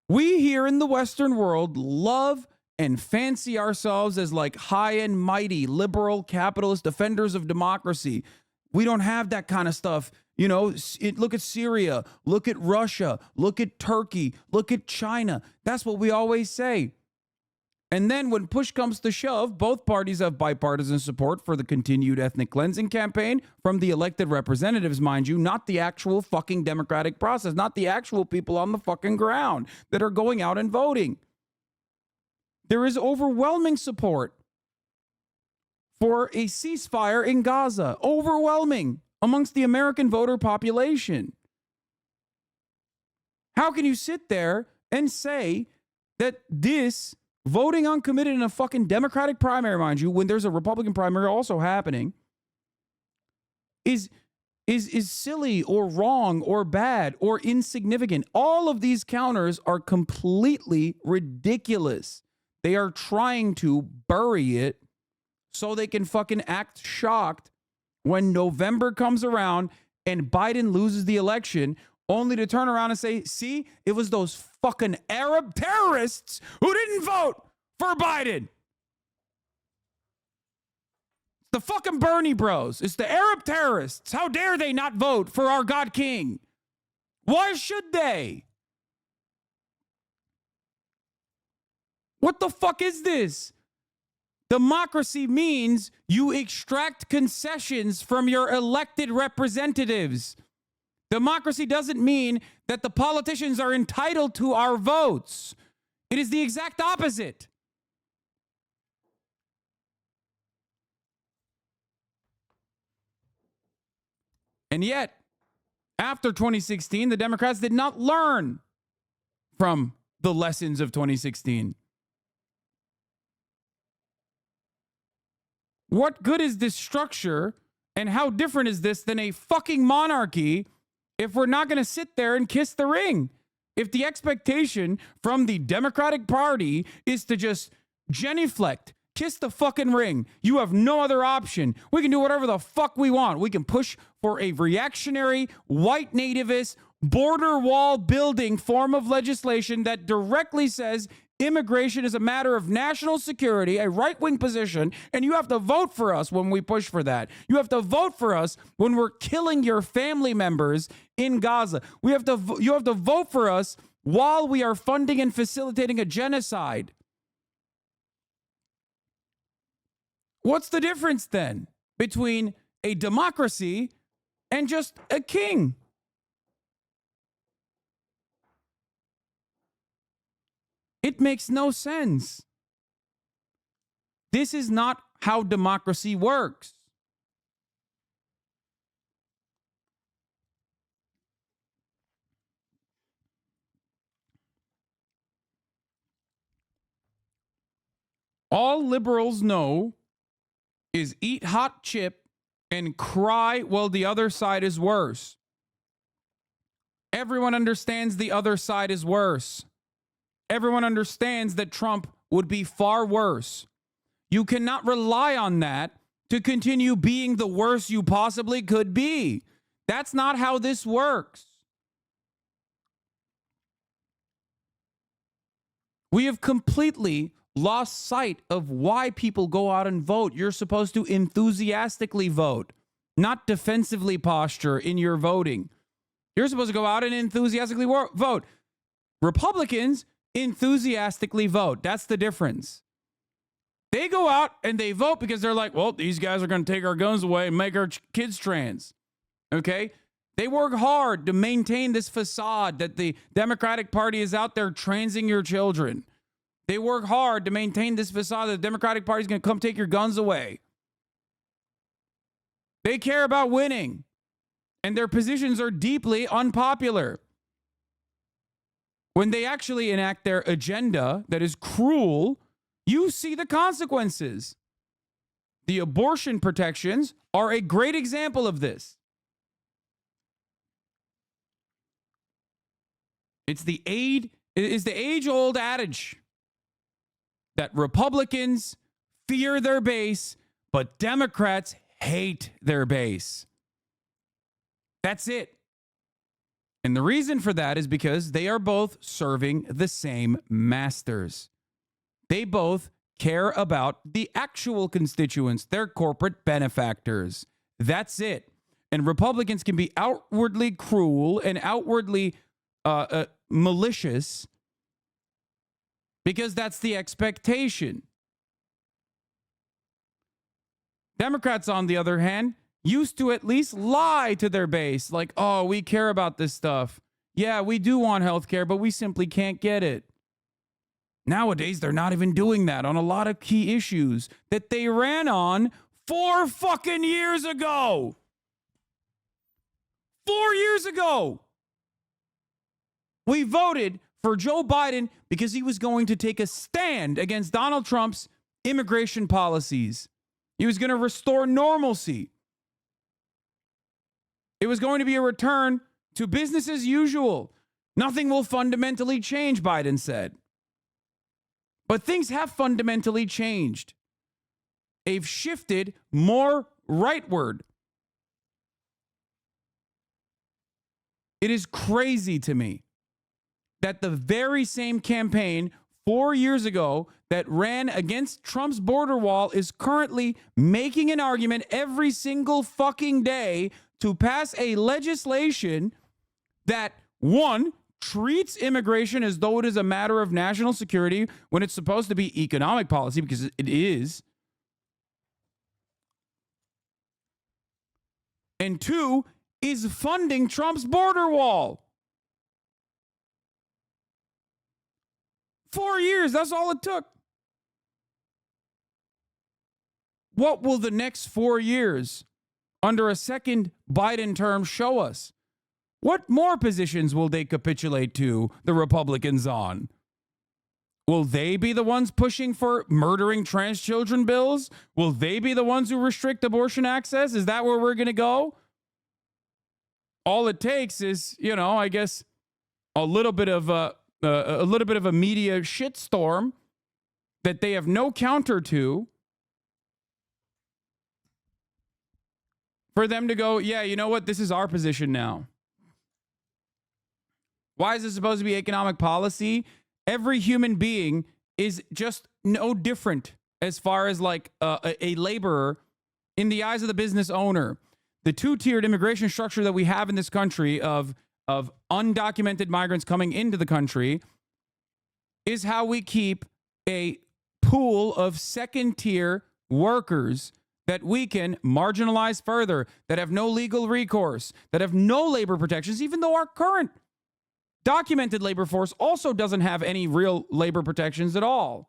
We here in the Western world love and fancy ourselves as like high and mighty, liberal, capitalist defenders of democracy. We don't have that kind of stuff You know, look at Syria, look at Russia, look at Turkey, look at China. That's what we always say. And then when push comes to shove, both parties have bipartisan support for the continued ethnic cleansing campaign from the elected representatives, mind you, not the actual fucking democratic process, not the actual people on the fucking ground that are going out and voting. There is overwhelming support for a ceasefire in Gaza, overwhelming amongst the American voter population. How can you sit there and say that this voting uncommitted in a fucking Democratic primary, mind you, when there's a Republican primary also happening, is silly or wrong or bad or insignificant? All of these counters are completely ridiculous. They are trying to bury it so they can fucking act shocked when November comes around and Biden loses the election, only to turn around and say, see, it was those fucking Arab terrorists who didn't vote for Biden. The fucking Bernie bros. It's the Arab terrorists. How dare they not vote for our God King? Why should they? What the fuck is this? Democracy means you extract concessions from your elected representatives. Democracy doesn't mean that the politicians are entitled to our votes. It is the exact opposite. And yet, after 2016, the Democrats did not learn from the lessons of 2016. What good is this structure, and how different is this than a fucking monarchy if we're not going to sit there and kiss the ring? If the expectation from the Democratic Party is to just genuflect, kiss the fucking ring, you have no other option. We can do whatever the fuck we want. We can push for a reactionary, white nativist, border wall building form of legislation that directly says immigration is a matter of national security, a right-wing position, and you have to vote for us when we push for that. You have to vote for us when we're killing your family members in Gaza. You have to vote for us while we are funding and facilitating a genocide. What's the difference then between a democracy and just a king? It makes no sense. This is not how democracy works. All liberals know is eat hot chip and cry while the other side is worse. Everyone understands the other side is worse. Everyone understands that Trump would be far worse. You cannot rely on that to continue being the worst you possibly could be. That's not how this works. We have completely lost sight of why people go out and vote. You're supposed to enthusiastically vote, not defensively posture in your voting. You're supposed to go out and enthusiastically vote. Republicans enthusiastically vote. That's the difference. They go out and they vote because they're like, well, these guys are going to take our guns away and make our kids trans. Okay? They work hard to maintain this facade that the Democratic Party is out there transing your children. They work hard to maintain this facade that the Democratic Party is going to come take your guns away. They care about winning, and their positions are deeply unpopular. When they actually enact their agenda that is cruel, you see the consequences. The abortion protections are a great example of this. It's the age-old adage that Republicans fear their base, but Democrats hate their base. That's it. And the reason for that is because they are both serving the same masters. They both care about the actual constituents, their corporate benefactors. That's it. And Republicans can be outwardly cruel and outwardly malicious because that's the expectation. Democrats, on the other hand, used to at least lie to their base. Like, oh, we care about this stuff. Yeah, we do want health care, but we simply can't get it. Nowadays, they're not even doing that on a lot of key issues that they ran on 4 fucking years ago. 4 years ago. We voted for Joe Biden because he was going to take a stand against Donald Trump's immigration policies. He was going to restore normalcy. It was going to be a return to business as usual. Nothing will fundamentally change, Biden said. But things have fundamentally changed. They've shifted more rightward. It is crazy to me that the very same campaign 4 years ago that ran against Trump's border wall is currently making an argument every single fucking day to pass a legislation that, one, treats immigration as though it is a matter of national security when it's supposed to be economic policy, because it is. And two, is funding Trump's border wall. 4 years, that's all it took. What will the next 4 years under a second Biden term show us? What more positions will they capitulate to the Republicans on? Will they be the ones pushing for murdering trans children bills? Will they be the ones who restrict abortion access? Is that where we're going to go? All it takes is, I guess, a little bit of a media shitstorm that they have no counter to for them to go, yeah, you know what? This is our position now. Why is this supposed to be economic policy? Every human being is just no different as far as like a laborer in the eyes of the business owner. The two-tiered immigration structure that we have in this country of undocumented migrants coming into the country is how we keep a pool of second-tier workers that we can marginalize further, that have no legal recourse, that have no labor protections, even though our current documented labor force also doesn't have any real labor protections at all.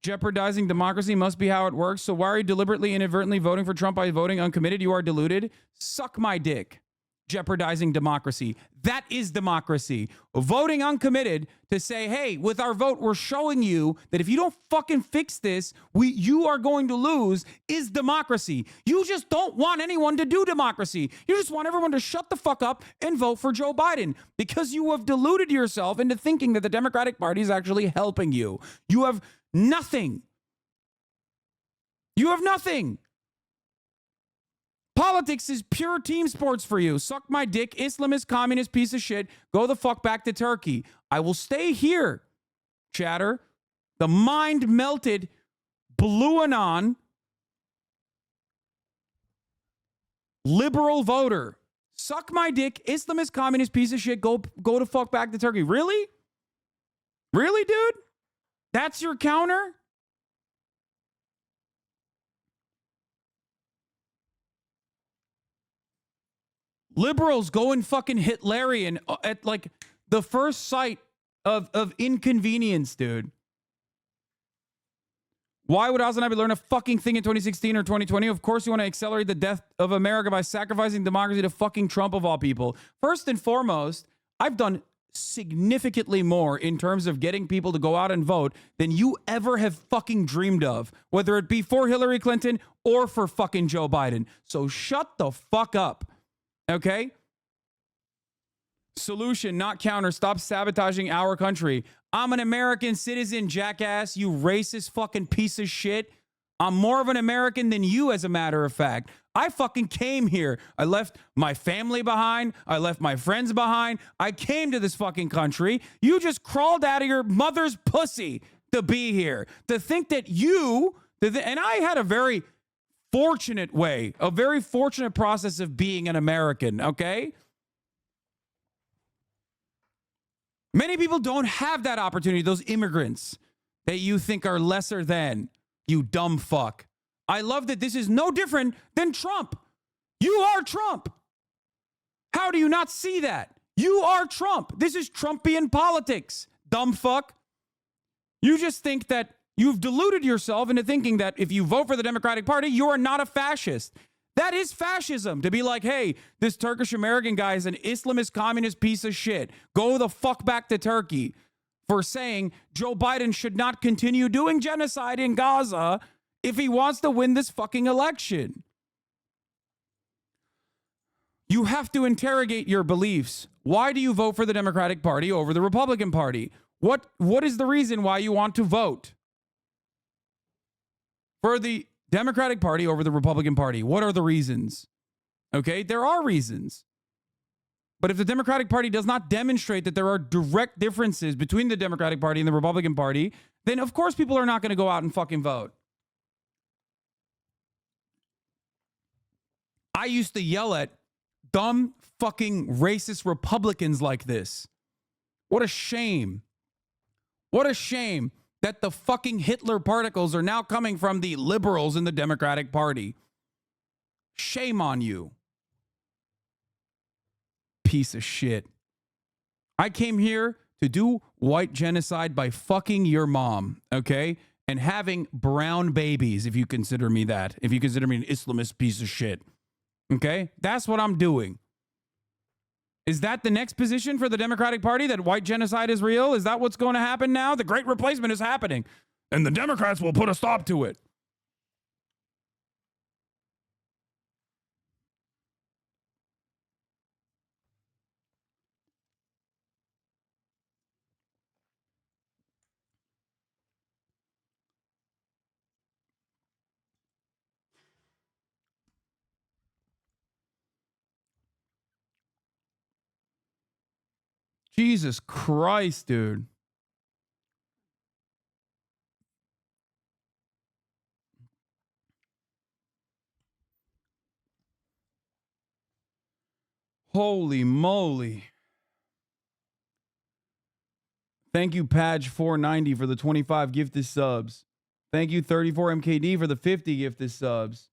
Jeopardizing democracy must be how it works. So why are you deliberately, inadvertently voting for Trump by voting uncommitted? You are deluded. Suck my dick. Jeopardizing democracy. That is democracy. Voting uncommitted to say, hey, with our vote, we're showing you that if you don't fucking fix this, you are going to lose, is democracy. You just don't want anyone to do democracy. You just want everyone to shut the fuck up and vote for Joe Biden because you have deluded yourself into thinking that the Democratic Party is actually helping you. You have nothing. You have nothing. Politics is pure team sports for you. Suck my dick, Islamist, communist piece of shit. Go the fuck back to Turkey. I will stay here, chatter. The mind-melted blue anon liberal voter. Suck my dick, Islamist, communist piece of shit. Go the fuck back to Turkey. Really? Really, dude? That's your counter? Liberals going fucking Hitlerian at like the first sight of inconvenience, dude. Why would HasanAbi learn a fucking thing in 2016 or 2020? Of course you want to accelerate the death of America by sacrificing democracy to fucking Trump of all people. First and foremost, I've done significantly more in terms of getting people to go out and vote than you ever have fucking dreamed of, whether it be for Hillary Clinton or for fucking Joe Biden. So shut the fuck up. Okay? Solution, not counter. Stop sabotaging our country. I'm an American citizen, jackass, you racist fucking piece of shit. I'm more of an American than you, as a matter of fact. I fucking came here. I left my family behind. I left my friends behind. I came to this fucking country. You just crawled out of your mother's pussy to be here. To think that you, and I had a very fortunate way, a very fortunate process of being an American, okay? Many people don't have that opportunity, those immigrants that you think are lesser than, you dumb fuck. I love that this is no different than Trump. You are Trump. How do you not see that? You are Trump. This is Trumpian politics, dumb fuck. You just think that you've deluded yourself into thinking that if you vote for the Democratic Party, you are not a fascist. That is fascism, to be like, hey, this Turkish American guy is an Islamist communist piece of shit. Go the fuck back to Turkey, for saying Joe Biden should not continue doing genocide in Gaza if he wants to win this fucking election. You have to interrogate your beliefs. Why do you vote for the Democratic Party over the Republican Party? What is the reason why you want to vote for the Democratic Party over the Republican Party? What are the reasons? Okay, there are reasons. But if the Democratic Party does not demonstrate that there are direct differences between the Democratic Party and the Republican Party, then of course people are not going to go out and fucking vote. I used to yell at dumb fucking racist Republicans like this. What a shame. What a shame that the fucking Hitler particles are now coming from the liberals in the Democratic Party. Shame on you. Piece of shit. I came here to do white genocide by fucking your mom, okay? And having brown babies, if you consider me that. If you consider me an Islamist piece of shit. Okay? That's what I'm doing. Is that the next position for the Democratic Party, that white genocide is real? Is that what's going to happen now? The great replacement is happening, and the Democrats will put a stop to it. Jesus Christ, dude. Holy moly. Thank you, Page490, for the 25 gifted subs. Thank you, 34MKD, for the 50 gifted subs.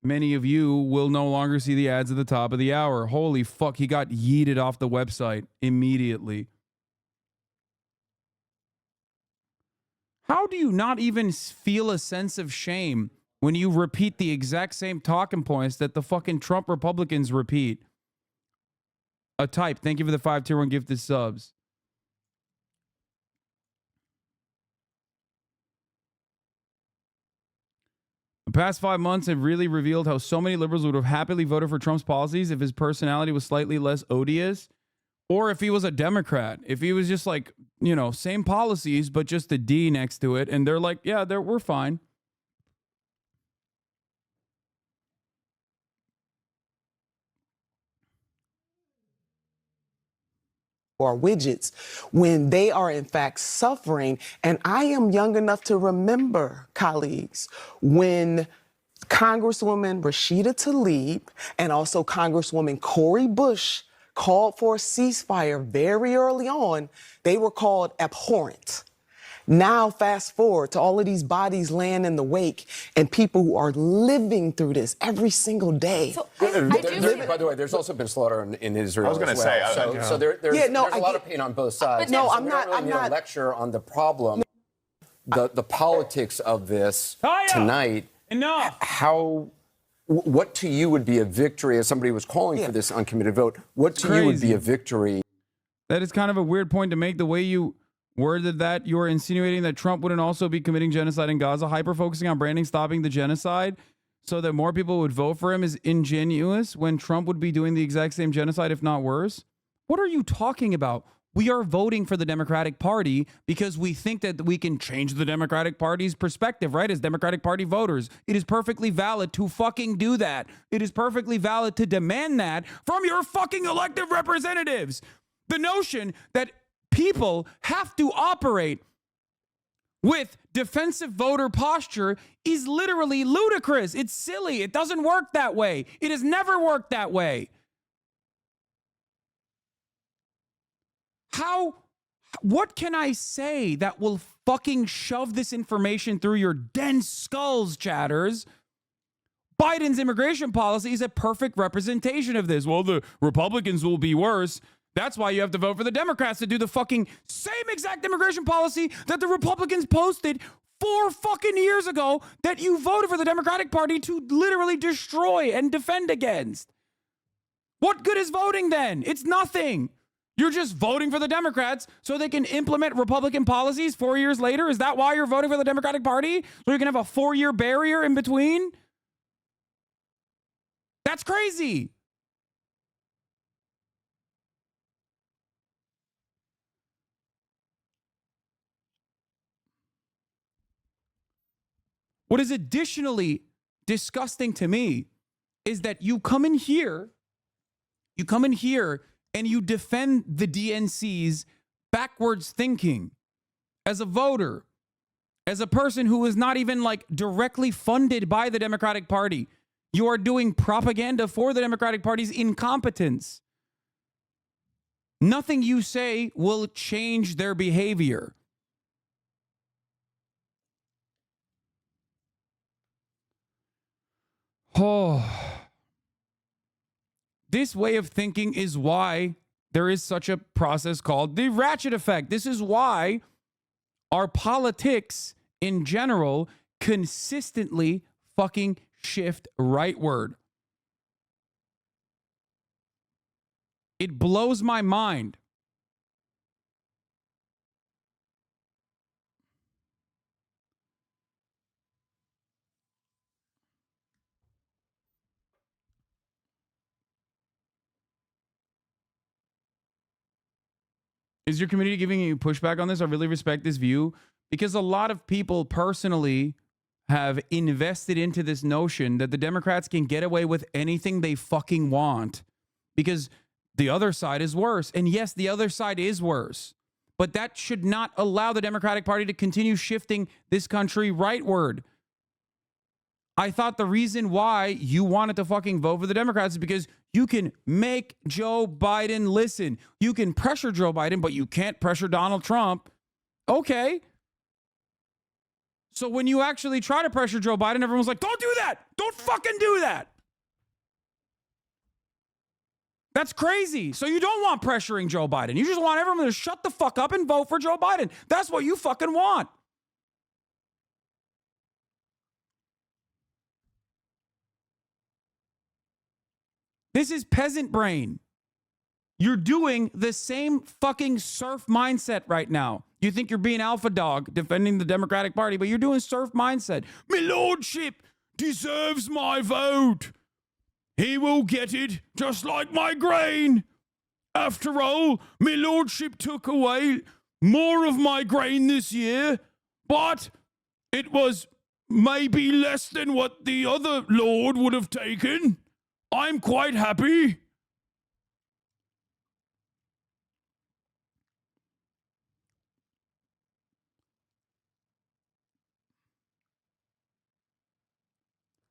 Many of you will no longer see the ads at the top of the hour. Holy fuck, he got yeeted off the website immediately. How do you not even feel a sense of shame when you repeat the exact same talking points that the fucking Trump Republicans repeat? A type, thank you for the 5 tier 1 gifted subs. The past 5 months have really revealed how so many liberals would have happily voted for Trump's policies if his personality was slightly less odious, or if he was a Democrat. If he was just like, you know, same policies, but just a D next to it. And they're like, yeah, we're fine. Or widgets when they are in fact suffering. And I am young enough to remember, colleagues, when Congresswoman Rashida Tlaib and also Congresswoman Cori Bush called for a ceasefire very early on. They were called abhorrent. Now, fast forward to all of these bodies laying in the wake and people who are living through this every single day. So by the way, there's also been slaughter in Israel. I was going to say. So there's a lot of pain on both sides. No, so I'm we not. don't really I'm need not. a lecture on the problem, the politics of this tonight. Enough. What to you would be a victory, as somebody was calling for this uncommitted vote? What to you would be a victory? That is kind of a weird point to make. The way you worded that, you're insinuating that Trump wouldn't also be committing genocide in Gaza, hyper-focusing on branding, stopping the genocide, so that more people would vote for him is ingenuous when Trump would be doing the exact same genocide, if not worse. What are you talking about? We are voting for the Democratic Party because we think that we can change the Democratic Party's perspective, right? As Democratic Party voters, it is perfectly valid to fucking do that. It is perfectly valid to demand that from your fucking elected representatives. The notion that people have to operate with defensive voter posture is literally ludicrous. It's silly. It doesn't work that way. It has never worked that way. What can I say that will fucking shove this information through your dense skulls, chatters? Biden's immigration policy is a perfect representation of this. Well, the Republicans will be worse. That's why you have to vote for the Democrats to do the fucking same exact immigration policy that the Republicans posted 4 fucking years ago that you voted for the Democratic Party to literally destroy and defend against. What good is voting then? It's nothing. You're just voting for the Democrats so they can implement Republican policies 4 years later? Is that why you're voting for the Democratic Party? So you can have a 4-year barrier in between? That's crazy. What is additionally disgusting to me is that you come in here and you defend the DNC's backwards thinking as a voter, as a person who is not even like directly funded by the Democratic Party. You are doing propaganda for the Democratic Party's incompetence. Nothing you say will change their behavior. Oh, this way of thinking is why there is such a process called the ratchet effect. This is why our politics in general consistently fucking shift rightward. It blows my mind. Is your community giving you pushback on this? I really respect this view because a lot of people personally have invested into this notion that the Democrats can get away with anything they fucking want because the other side is worse. And yes, the other side is worse. But that should not allow the Democratic Party to continue shifting this country rightward. I thought the reason why you wanted to fucking vote for the Democrats is because you can make Joe Biden listen. You can pressure Joe Biden, but you can't pressure Donald Trump. Okay. So when you actually try to pressure Joe Biden, everyone's like, don't do that. Don't fucking do that. That's crazy. So you don't want pressuring Joe Biden. You just want everyone to shut the fuck up and vote for Joe Biden. That's what you fucking want. This is peasant brain. You're doing the same fucking serf mindset right now. You think you're being alpha dog defending the Democratic Party, but you're doing serf mindset. My lordship deserves my vote. He will get it just like my grain. After all, my lordship took away more of my grain this year, but it was maybe less than what the other lord would have taken. I'm quite happy.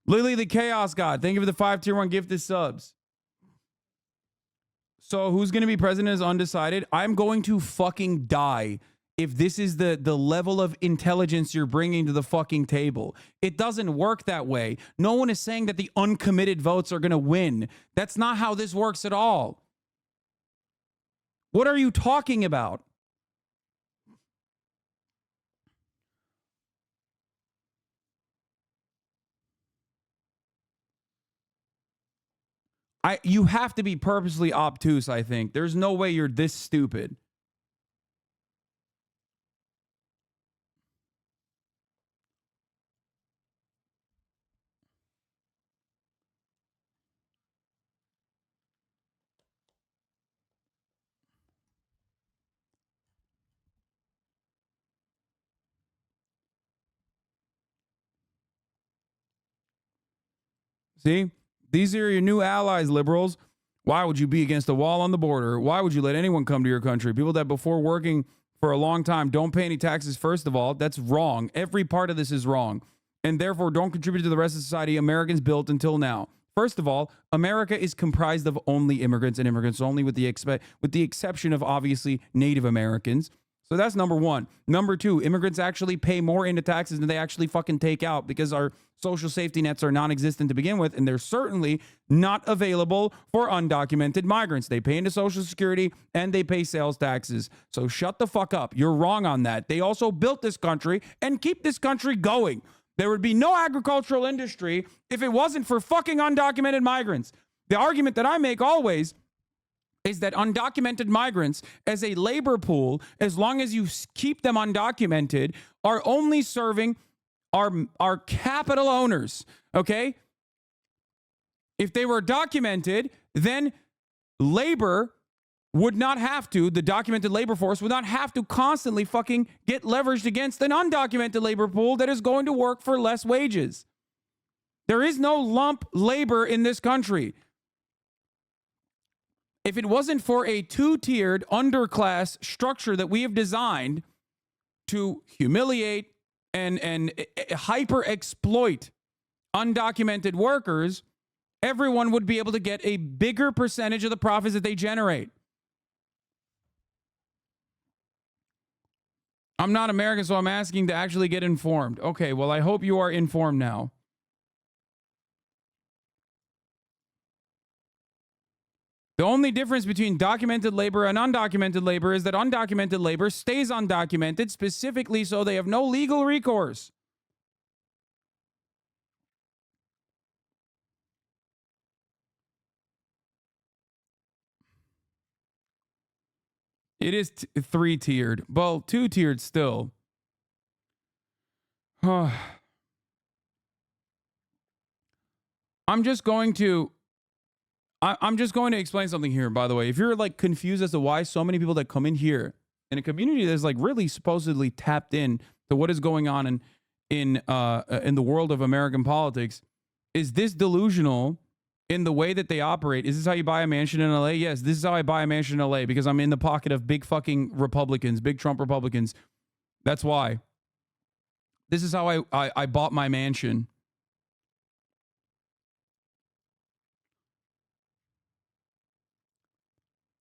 Lily the Chaos God, thank you for the 5 tier 1 gifted subs. So who's going to be president is undecided. I'm going to fucking die if this is the level of intelligence you're bringing to the fucking table. It doesn't work that way. No one is saying that the uncommitted votes are going to win. That's not how this works at all. What are you talking about? You have to be purposely obtuse, I think. There's no way you're this stupid. See? These are your new allies, liberals. Why would you be against the wall on the border? Why would you let anyone come to your country? People that before working for a long time, don't pay any taxes, first of all. That's wrong. Every part of this is wrong. And therefore, don't contribute to the rest of society Americans built until now. First of all, America is comprised of only immigrants and immigrants only, with the exception of, obviously, Native Americans. So that's number one. Number two, immigrants actually pay more into taxes than they actually fucking take out, because our social safety nets are non-existent to begin with, and they're certainly not available for undocumented migrants. They pay into Social Security and they pay sales taxes. So shut the fuck up. You're wrong on that. They also built this country and keep this country going. There would be no agricultural industry if it wasn't for fucking undocumented migrants. The argument that I make always is that undocumented migrants as a labor pool, as long as you keep them undocumented, are only serving our capital owners, okay? If they were documented, then labor would not have to, the documented labor force would not have to constantly fucking get leveraged against an undocumented labor pool that is going to work for less wages. There is no lump labor in this country. If it wasn't for a two-tiered underclass structure that we have designed to humiliate and hyper exploit undocumented workers, everyone would be able to get a bigger percentage of the profits that they generate. I'm not American, so I'm asking to actually get informed. Okay, well, I hope you are informed now. The only difference between documented labor and undocumented labor is that undocumented labor stays undocumented specifically so they have no legal recourse. It is three-tiered. Well, two-tiered still. I'm just going to explain something here, by the way. If you're like confused as to why so many people that come in here in a community that's like really supposedly tapped in to what is going on in the world of American politics, is this delusional in the way that they operate? Is this how you buy a mansion in LA? Yes, this is how I buy a mansion in LA, because I'm in the pocket of big fucking Republicans, big Trump Republicans. That's why. This is how I bought my mansion.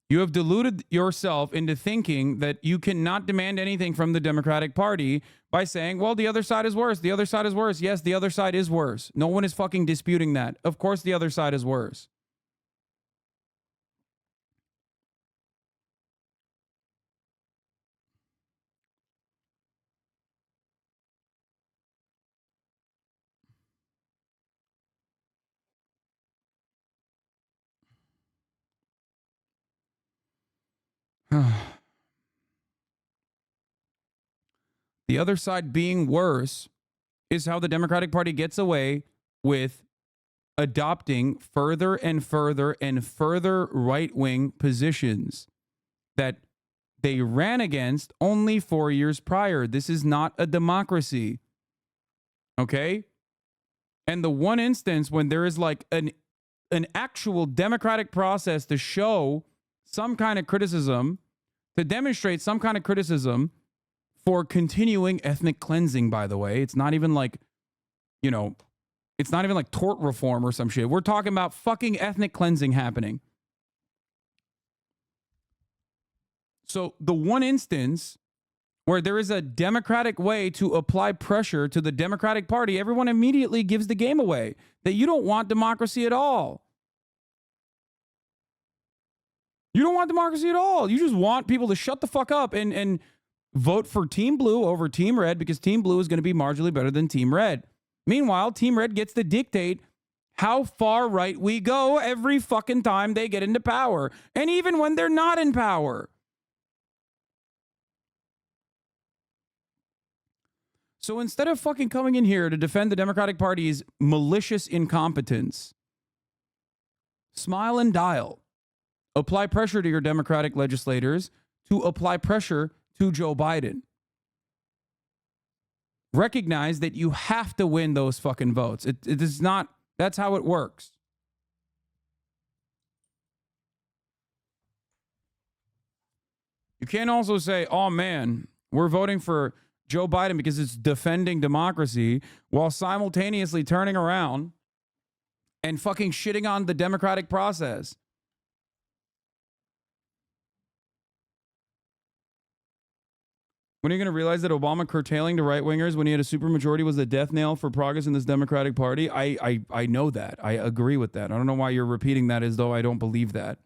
You have deluded yourself into thinking that you cannot demand anything from the Democratic Party by saying, well, the other side is worse. The other side is worse. Yes, the other side is worse. No one is fucking disputing that. Of course, the other side is worse. The other side being worse is how the Democratic Party gets away with adopting further and further and further right-wing positions that they ran against only 4 years prior. This is not a democracy. Okay? And the one instance when there is like an actual democratic process to show some kind of criticism, to demonstrate some kind of criticism for continuing ethnic cleansing, by the way. It's not even like, it's not even like tort reform or some shit. We're talking about fucking ethnic cleansing happening. So the one instance where there is a democratic way to apply pressure to the Democratic Party, everyone immediately gives the game away, that you don't want democracy at all. You don't want democracy at all. You just want people to shut the fuck up and vote for Team Blue over Team Red, because Team Blue is going to be marginally better than Team Red. Meanwhile, Team Red gets to dictate how far right we go every fucking time they get into power, and even when they're not in power. So instead of fucking coming in here to defend the Democratic Party's malicious incompetence, smile and dial. Apply pressure to your Democratic legislators to apply pressure to Joe Biden. Recognize that you have to win those fucking votes. It is not, that's how it works. You can't also say, oh man, we're voting for Joe Biden because it's defending democracy, while simultaneously turning around and fucking shitting on the democratic process. When are you going to realize that Obama curtailing the right-wingers when he had a supermajority was the death nail for progress in this Democratic Party? I know that. I agree with that. I don't know why you're repeating that as though I don't believe that.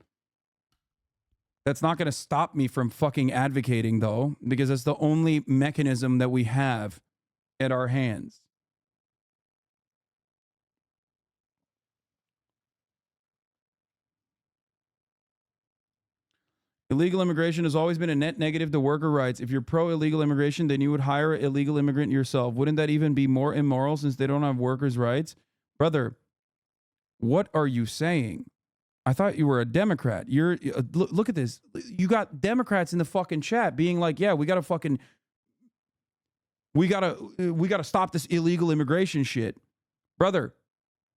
That's not going to stop me from fucking advocating, though, because that's the only mechanism that we have at our hands. Illegal immigration has always been a net negative to worker rights. If you're pro-illegal immigration, then you would hire an illegal immigrant yourself. Wouldn't that even be more immoral since they don't have workers' rights? Brother, what are you saying? I thought you were a Democrat. You're look at this. You got Democrats in the fucking chat being like, yeah, we gotta stop this illegal immigration shit. Brother,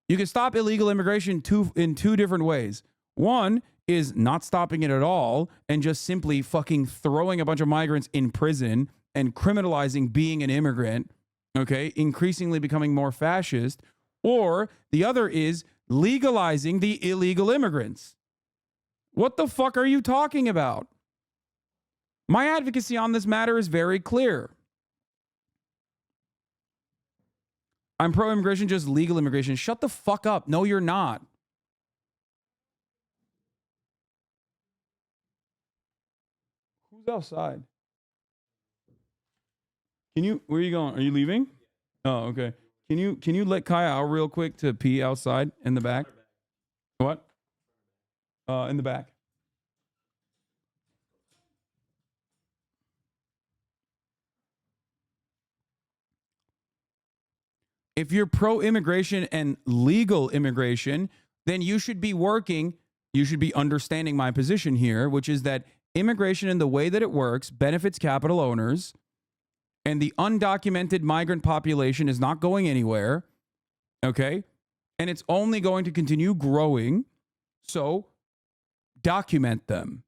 you can stop illegal immigration in two different ways. One is not stopping it at all and just simply fucking throwing a bunch of migrants in prison and criminalizing being an immigrant, okay, increasingly becoming more fascist. Or the other is legalizing the illegal immigrants. What the fuck are you talking about? My advocacy on this matter is very clear. I'm pro-immigration, just legal immigration. Shut the fuck up. No, you're not. Who's outside? Where are you going? Are you leaving? Oh, okay. Can you let Kai out real quick to pee outside in the back? What? In the back. If you're pro-immigration and legal immigration, then you should be understanding my position here, which is that immigration in the way that it works benefits capital owners, and the undocumented migrant population is not going anywhere, okay? And it's only going to continue growing, so document them.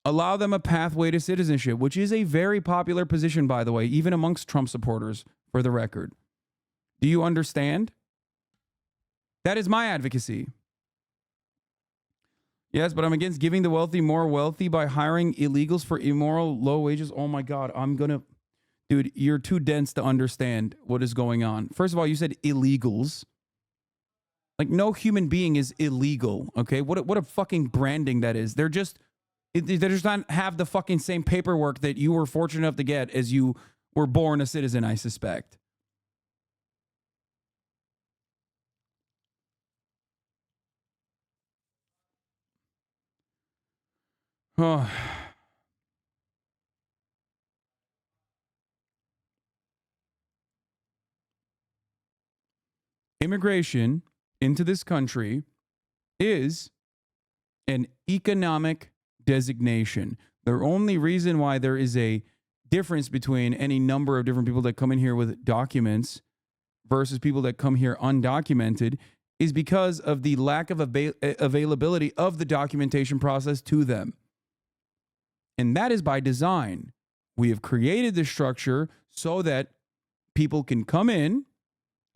Allow them a pathway to citizenship, which is a very popular position, by the way, even amongst Trump supporters, for the record. Do you understand? That is my advocacy. Yes, but I'm against giving the wealthy more wealthy by hiring illegals for immoral low wages. Oh my God, dude, you're too dense to understand what is going on. First of all, you said illegals. Like, no human being is illegal, okay? What a fucking branding that is. They just not have the fucking same paperwork that you were fortunate enough to get as you were born a citizen, I suspect. Oh. Immigration into this country is an economic designation. The only reason why there is a difference between any number of different people that come in here with documents versus people that come here undocumented is because of the lack of availability of the documentation process to them. And that is by design. We have created this structure so that people can come in,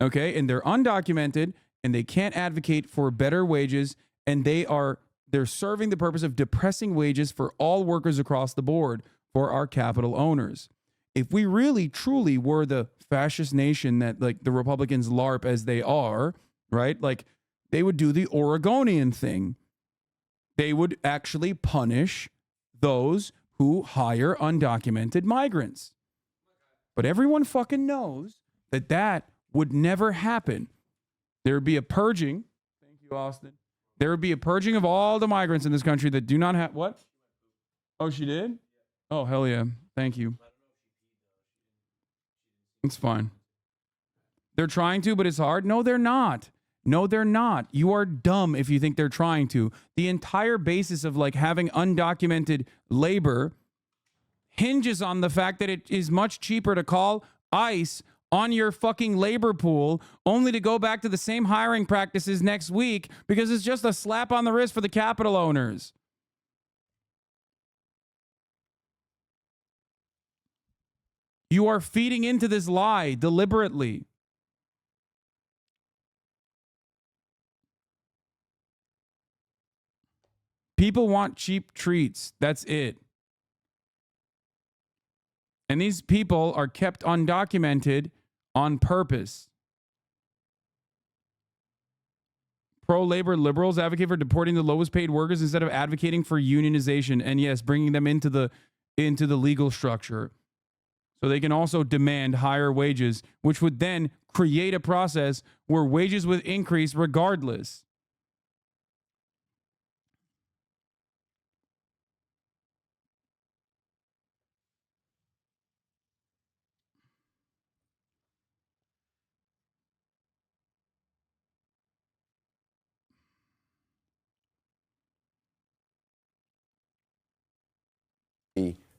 okay, and they're undocumented and they can't advocate for better wages, and they're serving the purpose of depressing wages for all workers across the board for our capital owners. If we really truly were the fascist nation that, like, the Republicans LARP as they are, right? Like, they would do the Oregonian thing. They would actually punish those who hire undocumented migrants. But everyone fucking knows that that would never happen. There would be a purging. Thank you, Austin. There would be a purging of all the migrants in this country that do not have... What? Oh, she did? Oh, hell yeah. Thank you. It's fine. They're trying to, but it's hard. No, they're not. No, they're not. You are dumb if you think they're trying to. The entire basis of, like, having undocumented labor hinges on the fact that it is much cheaper to call ICE on your fucking labor pool only to go back to the same hiring practices next week because it's just a slap on the wrist for the capital owners. You are feeding into this lie deliberately. People want cheap treats. That's it. And these people are kept undocumented on purpose. Pro-labor liberals advocate for deporting the lowest paid workers instead of advocating for unionization and, yes, bringing them into the legal structure. So they can also demand higher wages, which would then create a process where wages would increase regardless.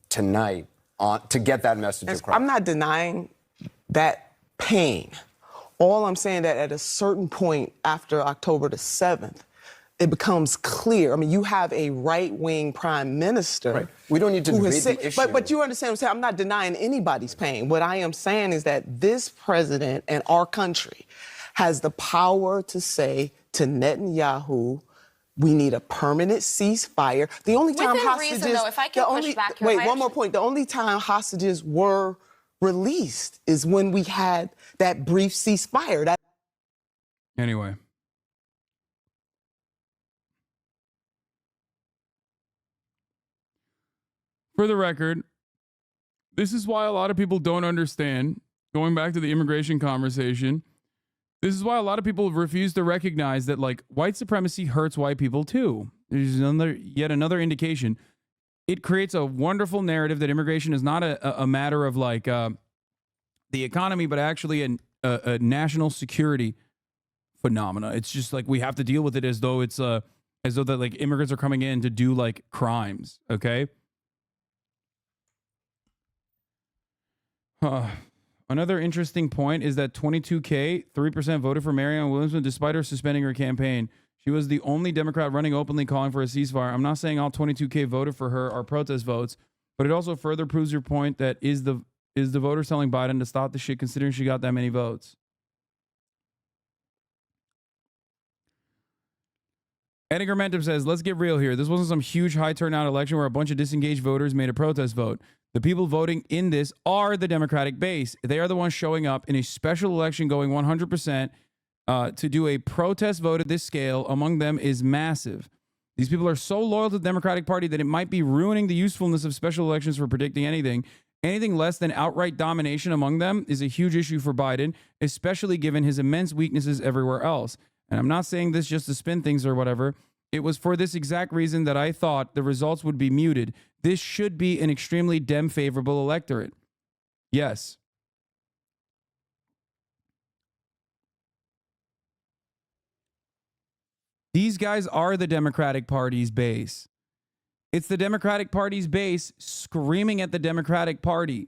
Tonight to get that message across. I'm not denying that pain. All I'm saying that at a certain point after October the 7th, it becomes clear. I mean, you have a right-wing prime minister. Right. We don't need to debate the issue. But you understand what I'm saying? I'm not denying anybody's pain. What I am saying is that this president and our country has the power to say to Netanyahu, we need a permanent ceasefire. The only time Within hostages... reason, though, if I can push back here... Wait, one more point. The only time hostages were released is when we had that brief ceasefire. Anyway. For the record, this is why a lot of people don't understand, going back to the immigration conversation, this is why a lot of people refuse to recognize that, like, white supremacy hurts white people too. There's yet another indication. It creates a wonderful narrative that immigration is not a matter of, like, the economy, but actually a national security phenomena. It's just like we have to deal with it as though it's as though that, like, immigrants are coming in to do, like, crimes. Okay. Another interesting point is that 22K, 3% voted for Marianne Williamson despite her suspending her campaign. She was the only Democrat running openly calling for a ceasefire. I'm not saying all 22K voted for her are protest votes, but it also further proves your point that is the voters telling Biden to stop the shit considering she got that many votes. Edgar Mentum says, let's get real here. This wasn't some huge high turnout election where a bunch of disengaged voters made a protest vote. The people voting in this are the Democratic base. They are the ones showing up in a special election going 100% to do a protest vote at this scale. Among them is massive. These people are so loyal to the Democratic Party that it might be ruining the usefulness of special elections for predicting anything. Anything less than outright domination among them is a huge issue for Biden, especially given his immense weaknesses everywhere else. And I'm not saying this just to spin things or whatever. It was for this exact reason that I thought the results would be muted. This should be an extremely Dem-favorable electorate. Yes. These guys are the Democratic Party's base. It's the Democratic Party's base screaming at the Democratic Party.